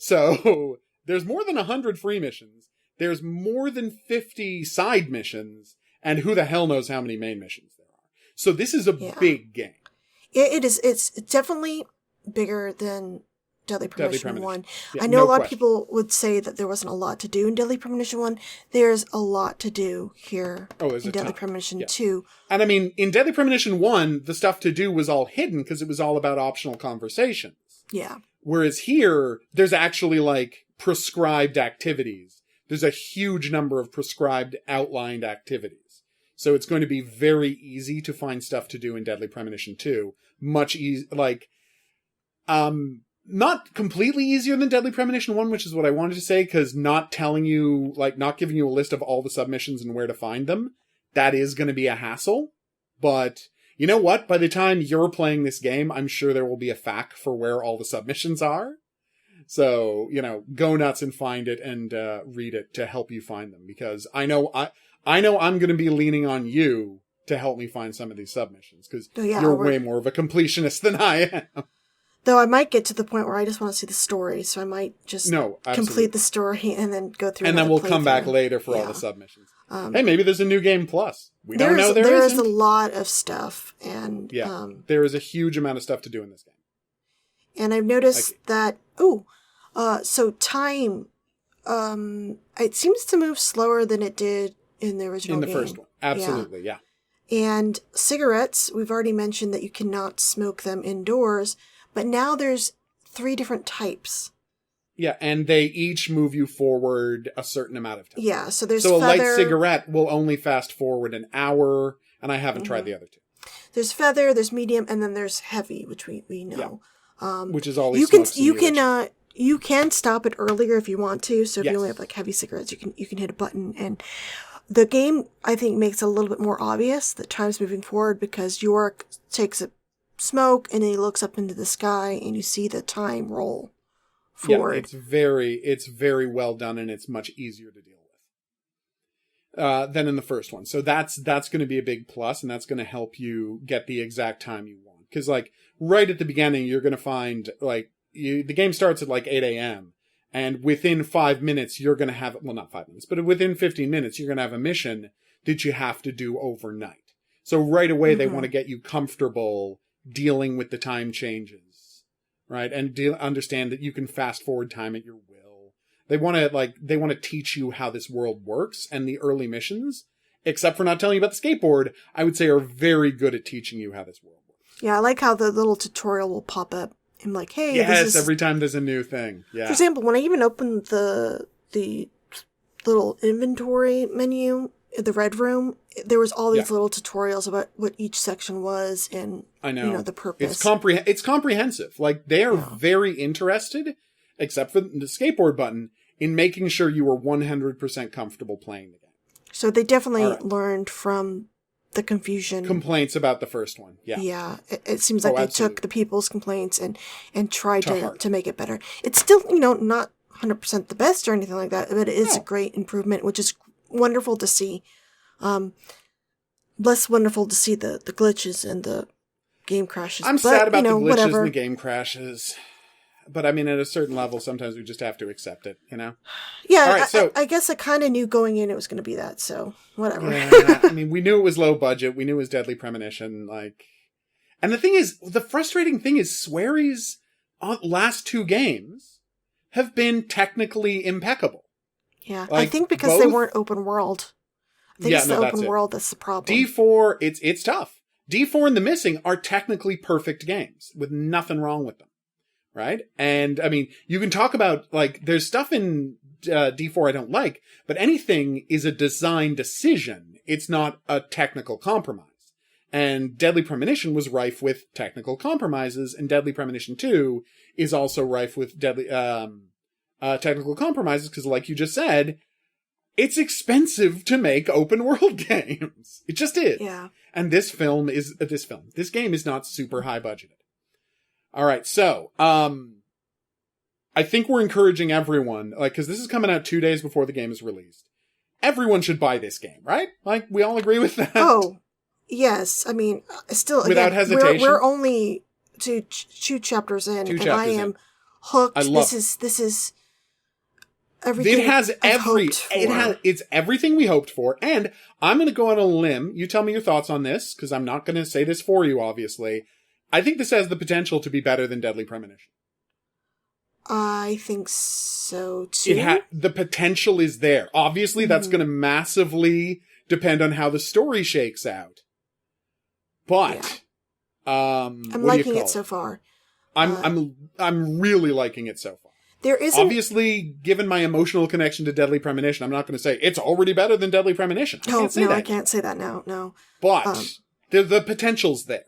So, there's more than 100 free missions, there's more than 50 side missions, and who the hell knows how many main missions there are. So this is a big game. It is. It's definitely bigger than Deadly Premonition 1. Yeah, I know a lot of people would say that there wasn't a lot to do in Deadly Premonition 1. There's a lot to do here in Deadly Premonition 2. And I mean, in Deadly Premonition 1, the stuff to do was all hidden because it was all about optional conversations. Yeah. Whereas here, there's actually, prescribed activities. There's a huge number of prescribed outlined activities. So it's going to be very easy to find stuff to do in Deadly Premonition 2. Much not completely easier than Deadly Premonition 1, which is what I wanted to say, because not telling you, not giving you a list of all the submissions and where to find them, that is going to be a hassle. But... you know what? By the time you're playing this game, I'm sure there will be a FAQ for where all the submissions are. So, go nuts and find it and read it to help you find them. Because I know I'm going to be leaning on you to help me find some of these submissions. Because you're way more of a completionist than I am. Though I might get to the point where I just want to see the story. So I might just complete the story and then go through. And then we'll come back later for all the submissions. Hey, maybe there's a new game plus. We don't know there is a lot of stuff, and there is a huge amount of stuff to do in this game. And I've noticed that so time, it seems to move slower than it did in the original game. In the first one, absolutely, yeah. And cigarettes, we've already mentioned that you cannot smoke them indoors, but now there's 3 different types. Yeah, and they each move you forward a certain amount of time. Yeah, so there's a light cigarette will only fast forward an hour, and I haven't tried the other 2. There's feather, there's medium, and then there's heavy, which we know. Yeah. Which is all you can stop it earlier if you want to. So if you only have heavy cigarettes, you can hit a button, and the game I think makes it a little bit more obvious that time's moving forward because York takes a smoke and then he looks up into the sky and you see the time roll forward. Yeah, it's very well done, and it's much easier to deal with than in the first one. So that's going to be a big plus, and that's going to help you get the exact time you want. Because right at the beginning, you're going to find the game starts at 8 a.m. and within 5 minutes you're going to have, well, not 5 minutes, but within 15 minutes you're going to have a mission that you have to do overnight. So right away they want to get you comfortable dealing with the time changes, right? And understand that you can fast forward time at your will. They want to teach you how this world works, and the early missions, except for not telling you about the skateboard, I would say are very good at teaching you how this world works. Yeah, I like how the little tutorial will pop up I'm like, hey, yes, this is... every time there's a new thing. Yeah. For example, when I even opened the little inventory menu in the red room, there was all these little tutorials about what each section was and, I know. The purpose. It's comprehensive. Like, they are very interested, except for the skateboard button, in making sure you are 100% comfortable playing the game. So they definitely learned from the confusion. Complaints about the first one. Yeah. Yeah. It seems like they took the people's complaints and tried to make it better. It's still, not 100% the best or anything like that, but it is a great improvement, which is wonderful to see. Less wonderful to see the glitches and the game crashes. I'm sad about the glitches and the game crashes. But I mean, at a certain level, sometimes we just have to accept it, Yeah, all right, I guess I kind of knew going in it was going to be that, so whatever. Yeah, I mean, we knew it was low budget. We knew it was Deadly Premonition. And the thing is, the frustrating thing is Swery's last two games have been technically impeccable. Yeah, I think because they weren't open world. I think it's the open world that's the problem. D4, it's tough. D4 and The Missing are technically perfect games with nothing wrong with them. Right? And, I mean, you can talk about, there's stuff in D4 I don't like, but anything is a design decision. It's not a technical compromise. And Deadly Premonition was rife with technical compromises, and Deadly Premonition 2 is also rife with technical compromises, because like you just said, it's expensive to make open world games. It just is. Yeah. And this game is not super high budgeted. All right, so, I think we're encouraging everyone, because this is coming out 2 days before the game is released. Everyone should buy this game, right? We all agree with that? Oh, yes. I mean, still, without hesitation. We're only two chapters in, and I am hooked. This is everything it's everything we hoped for, and I'm going to go on a limb. You tell me your thoughts on this, because I'm not going to say this for you, obviously. I think this has the potential to be better than Deadly Premonition. I think so, too. The potential is there. Obviously, that's going to massively depend on how the story shakes out. But, I'm liking it so far. I'm really liking it so far. There isn't... Obviously, given my emotional connection to Deadly Premonition, I'm not going to say it's already better than Deadly Premonition. I can't say that now, no. But, the potential's there.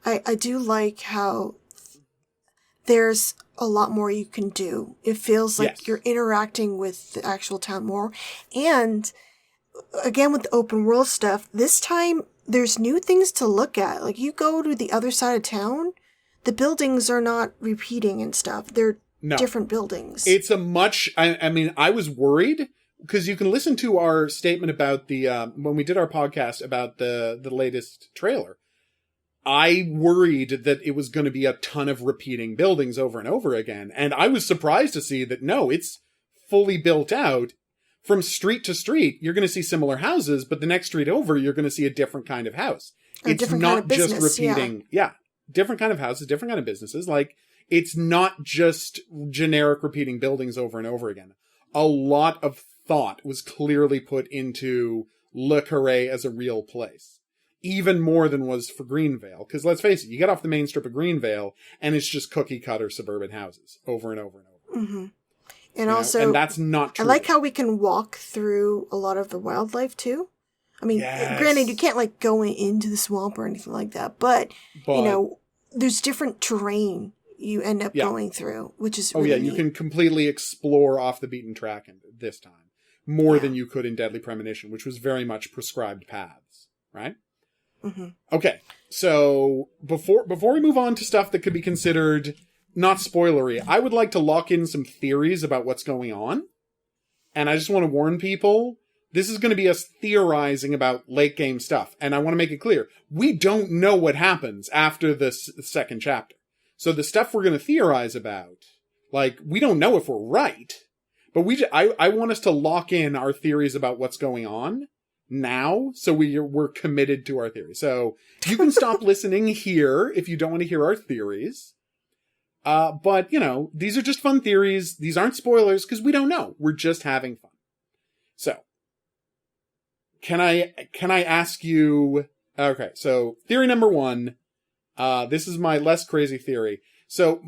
I do like how there's a lot more you can do. It feels like you're interacting with the actual town more. And again, with the open world stuff, this time there's new things to look at. Like, you go to the other side of town, the buildings are not repeating and stuff. They're different buildings. It's a much... I mean, I was worried, because you can listen to our statement about the... when we did our podcast about the latest trailer. I worried that it was going to be a ton of repeating buildings over and over again. And I was surprised to see that, no, it's fully built out. From street to street, you're going to see similar houses, but the next street over, you're going to see a different kind of house. It's not just repeating. Yeah. Different kind of houses, different kind of businesses. It's not just generic repeating buildings over and over again. A lot of thought was clearly put into Le Carré as a real place. Even more than was for Greenvale. Because let's face it, you get off the main strip of Greenvale, and it's just cookie-cutter suburban houses over and over and over. Mm-hmm. And also... and that's not true. I like how we can walk through a lot of the wildlife, too. I mean, granted, you can't, go into the swamp or anything like that, but there's different terrain you end up going through, which is really neat. You can completely explore off the beaten track this time. More than you could in Deadly Premonition, which was very much prescribed paths, right? Mm-hmm. Okay, so before we move on to stuff that could be considered not spoilery, I would like to lock in some theories about what's going on. And I just want to warn people, this is going to be us theorizing about late game stuff. And I want to make it clear, we don't know what happens after the second chapter. So the stuff we're going to theorize about, we don't know if we're right. But I want us to lock in our theories about what's going on now, so we're committed to our theory. So you can stop listening here if you don't want to hear our theories. But these are just fun theories. These aren't spoilers because we don't know. We're just having fun. So can I ask you? Okay, so theory number one. This is my less crazy theory. So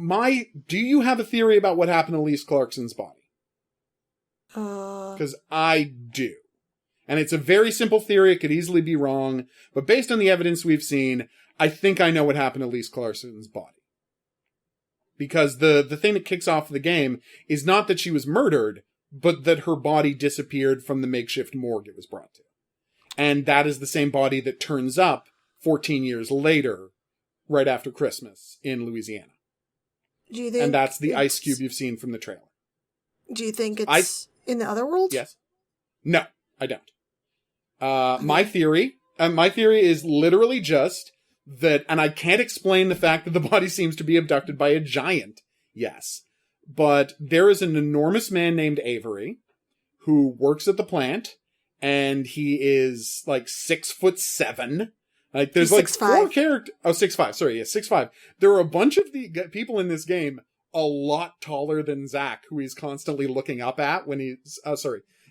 do you have a theory about what happened to Lise Clarkson's body? Because I do. And it's a very simple theory. It could easily be wrong. But based on the evidence we've seen, I think I know what happened to Lise Clarkson's body. Because the thing that kicks off the game is not that she was murdered, but that her body disappeared from the makeshift morgue it was brought to. And that is the same body that turns up 14 years later, right after Christmas, in Louisiana. Do you think and that's the ice cube you've seen from the trailer. Do you think it's in the other world? Yes. No, I don't. My theory is literally just that, and I can't explain the fact that the body seems to be abducted by a giant. Yes. But there is an enormous man named Avery who works at the plant, and he is like 6'7". Like there's He's like 6'5". 4 characters. Oh, 6'5". Sorry, yeah, 6'5". There are a bunch of the people in this game a lot taller than Zach, who he's constantly looking up at when he's,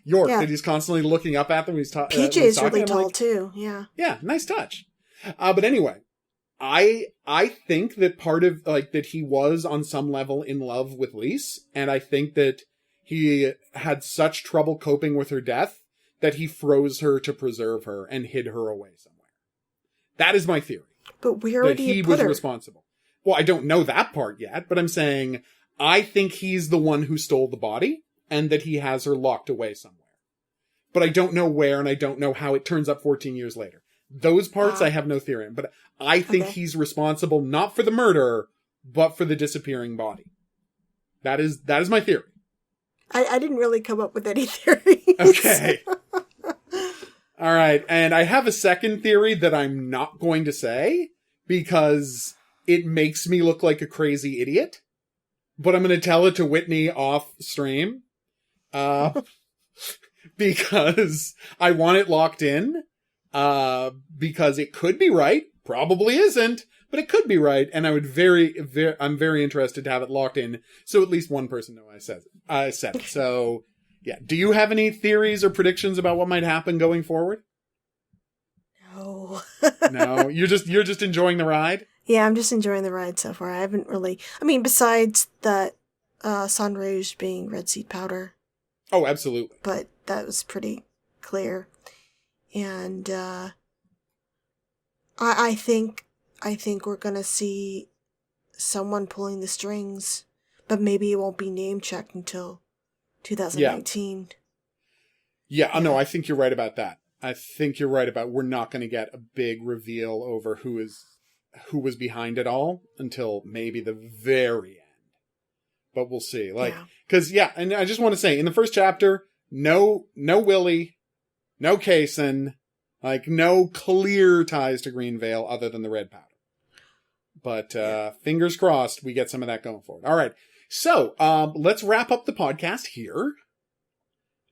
York, that he's constantly looking up at them when he's talking. PJ is really tall too, yeah. Yeah, nice touch. But anyway, I think that part of, like, that he was on some level in love with Lise, and I think that he had such trouble coping with her death that he froze her to preserve her and hid her away somewhere. That is my theory. But where would he was put her? Responsible. Well, I don't know that part yet, but I'm saying I think he's the one who stole the body and that he has her locked away somewhere. But I don't know where, and I don't know how it turns up 14 years later. Those parts I have no theory in, but I think he's responsible not for the murder, but for the disappearing body. That is my theory. I didn't really come up with any theories. Okay. All right, and I have a second theory that I'm not going to say because it makes me look like a crazy idiot, but I'm going to tell it to Whitney off stream because I want it locked in because it could be right, probably isn't, but it could be right, and I'm very interested to have it locked in so at least one person knows I said it. So, yeah. Do you have any theories or predictions about what might happen going forward? No. No, you're just enjoying the ride? Yeah, I'm just enjoying the ride so far. I haven't really, besides that Sun Rouge being red seed powder. Oh, absolutely. But that was pretty clear. And I think we're gonna see someone pulling the strings, but maybe it won't be name checked until 2019. Yeah, no, I think you're right about that. I think you're right about we're not going to get a big reveal over who was behind it all until maybe the very end. But we'll see. And I just want to say, in the first chapter, no Willie, no Kaysen, no clear ties to Greenvale other than the red powder. But fingers crossed we get some of that going forward. All right. So, let's wrap up the podcast here.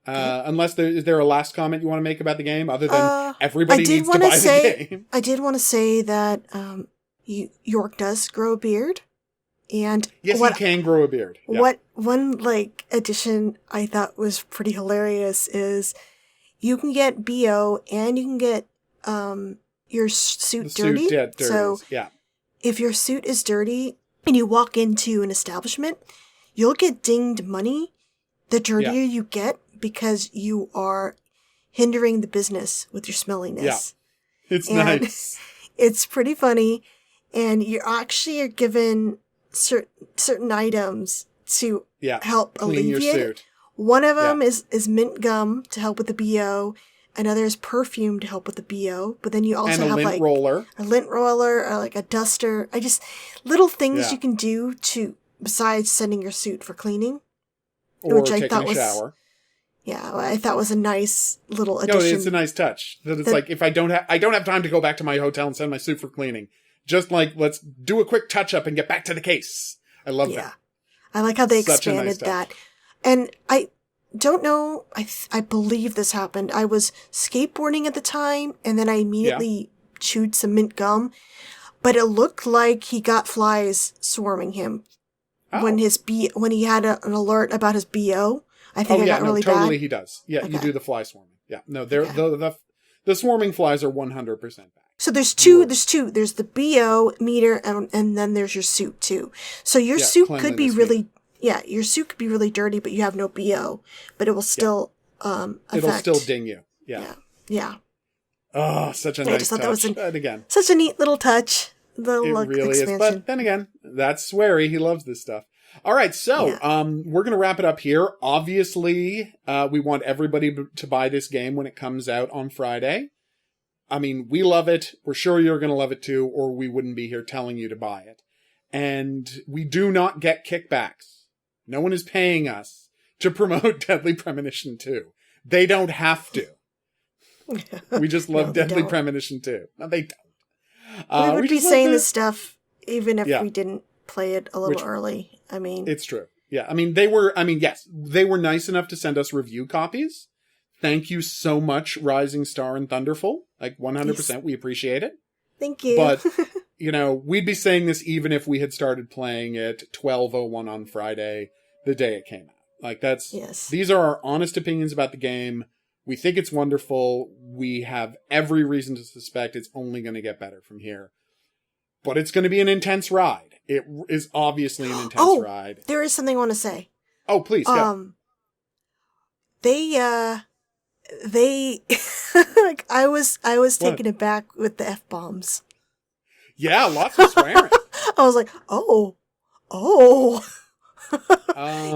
Unless is there a last comment you want to make about the game other than everybody needs to buy the game? I did want to say that York does grow a beard. And yes, he can grow a beard. Yeah. What one addition I thought was pretty hilarious is you can get BO and you can get your suit dirty. So if your suit is dirty and you walk into an establishment, you'll get dinged money the dirtier you get because you are hindering the business with your smelliness. Yeah. It's nice. It's pretty funny. And you actually are given certain items to help alleviate your suit. One of them is mint gum to help with the BO. Another is perfume to help with the BO. But then you also have lint roller. A lint roller or a duster. Little things you can do besides sending your suit for cleaning. Or which taking a shower. Yeah, I thought was a nice little addition. No, it's a nice touch. That it's if I don't have time to go back to my hotel and send my suit for cleaning. Just let's do a quick touch up and get back to the case. I love that. Yeah. I like how they expanded that. And I don't know, I believe this happened. I was skateboarding at the time and then I immediately chewed some mint gum. But it looked like he got flies swarming him when he had an alert about his BO. I think I got really bad. Totally he does. Yeah, okay. You do the fly swarming. Yeah. No, The swarming flies are 100% back. So there's two. There's the BO meter, and then there's your suit too. So your suit could be really, your suit could be really dirty, but you have no BO, but it will still It'll still ding you. Yeah. Oh, such a nice touch. That was again, such a neat little touch. It really expansion. Is. But then again, that's Swery. He loves this stuff. All right, so we're going to wrap it up here. Obviously, we want everybody to buy this game when it comes out on Friday. I mean, we love it. We're sure you're going to love it too, or we wouldn't be here telling you to buy it. And we do not get kickbacks. No one is paying us to promote Deadly Premonition 2. They don't have to. We just love Deadly Premonition 2. No, they don't. We would be saying this stuff even if we didn't play it a little early. I mean, it's true. Yeah. I mean, yes, they were nice enough to send us review copies. Thank you so much, Rising Star and Thunderful. Like 100%. Yes. We appreciate it. Thank you. But, we'd be saying this even if we had started playing it 12:01 on Friday, the day it came out. Like these are our honest opinions about the game. We think it's wonderful. We have every reason to suspect it's only going to get better from here. But it's going to be an intense ride. It is obviously an intense ride. There is something I want to say. Oh, please, go. They like I was taken aback with the F-bombs. Yeah, lots of swearing. I was like, oh.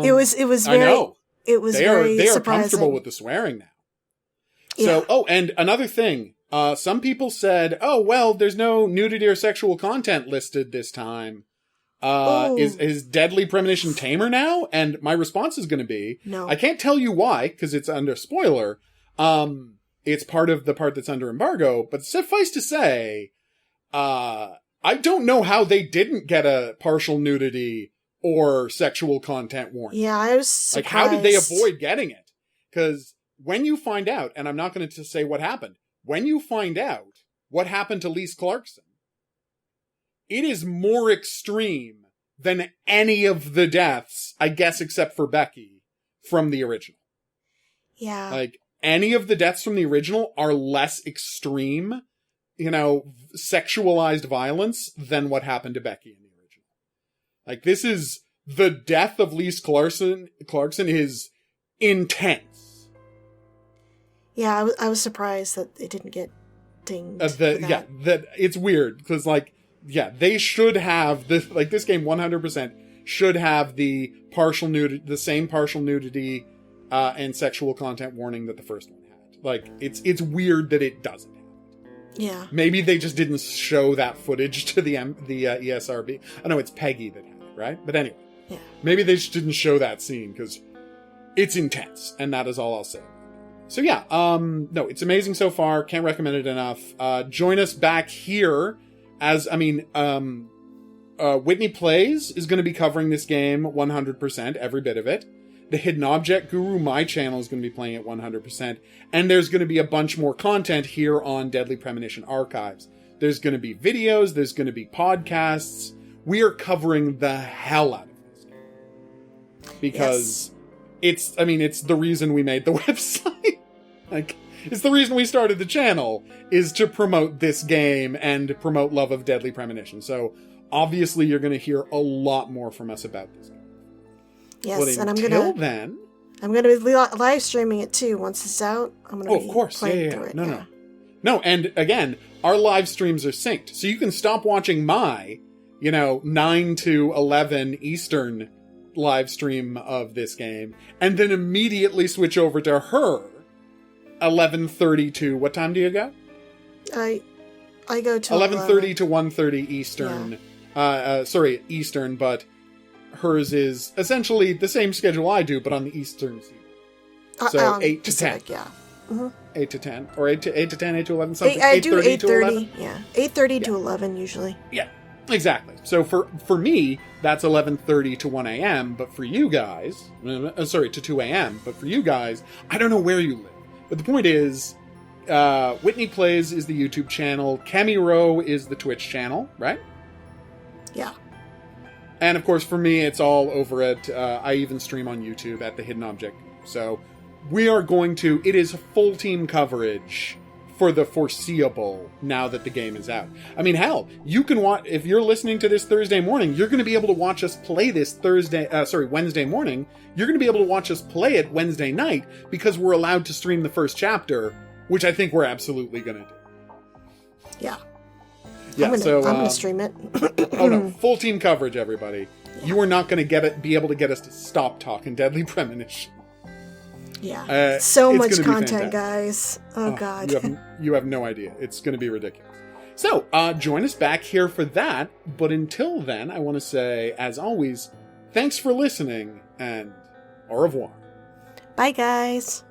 It was very, I know. It was they very are surprising. Comfortable with the swearing now. So, and another thing, some people said, oh, well, there's no nudity or sexual content listed this time. Is Deadly Premonition tamer now? And my response is going to be, no. I can't tell you why, because it's under spoiler. It's part of the part that's under embargo, but suffice to say, I don't know how they didn't get a partial nudity or sexual content warning. Yeah, I was surprised. Like, how did they avoid getting it? Because when you find out, and I'm not going to say what happened, when you find out what happened to Lise Clarkson, it is more extreme than any of the deaths, I guess, except for Becky, from the original. Yeah. Like, any of the deaths from the original are less extreme, sexualized violence than what happened to Becky in the original. Like, this is, the death of Lise Clarkson is intense. Yeah, I was surprised that it didn't get dinged. That it's weird, because, they should have, this game 100% should have the same partial nudity and sexual content warning that the first one had. Like, it's weird that it doesn't have it. Yeah. Maybe they just didn't show that footage to the ESRB. I know it's Peggy that had it, right? But anyway. Yeah. Maybe they just didn't show that scene, because it's intense, and that is all I'll say. So yeah, no, it's amazing so far. Can't recommend it enough. Join us back here Whitney Plays is going to be covering this game 100%, every bit of it. The Hidden Object Guru, my channel, is going to be playing it 100%. And there's going to be a bunch more content here on Deadly Premonition Archives. There's going to be videos, there's going to be podcasts. We are covering the hell out of this game. Because it's the reason we made the website. It's the reason we started the channel, is to promote this game and promote love of Deadly Premonition. So, obviously, you're going to hear a lot more from us about this game. Yes, but and until then, I'm going to be live streaming it too. Once it's out, I'm going to of course, playing through it. No, and again, our live streams are synced, so you can stop watching my, 9 to 11 Eastern live stream of this game, and then immediately switch over to her 11:30 to, what time do you go? I go to 11:30 to 1:30 Eastern. Yeah. Eastern, but hers is essentially the same schedule I do, but on the Eastern seaboard. So 8 to 10. Yeah. Mm-hmm. 8 to 10. Or 8 to 10, 8 to 11, something. I do 8:30. Yeah. 8:30 to 11 usually. Yeah, exactly. So for me, that's 11:30 to 1 a.m., but for you guys, to 2 a.m., but for you guys, I don't know where you live. But the point is, Whitney Plays is the YouTube channel, Kemiro is the Twitch channel, right? Yeah. And of course, for me, it's all over at, I even stream on YouTube at The Hidden Object. So, we are going to, it is full team coverage for the foreseeable now that the game is out. I mean, hell, you can watch, if you're listening to this Thursday morning, you're going to be able to watch us play this Wednesday morning. You're going to be able to watch us play it Wednesday night because we're allowed to stream the first chapter, which I think we're absolutely going to do. Yeah. Yeah, I'm gonna stream it. Oh no, full team coverage, everybody. Yeah. You are not going to be able to get us to stop talking Deadly Premonition. Yeah, so much content, guys. Oh God, you have no idea. It's going to be ridiculous. So, join us back here for that. But until then, I want to say, as always, thanks for listening and au revoir. Bye, guys.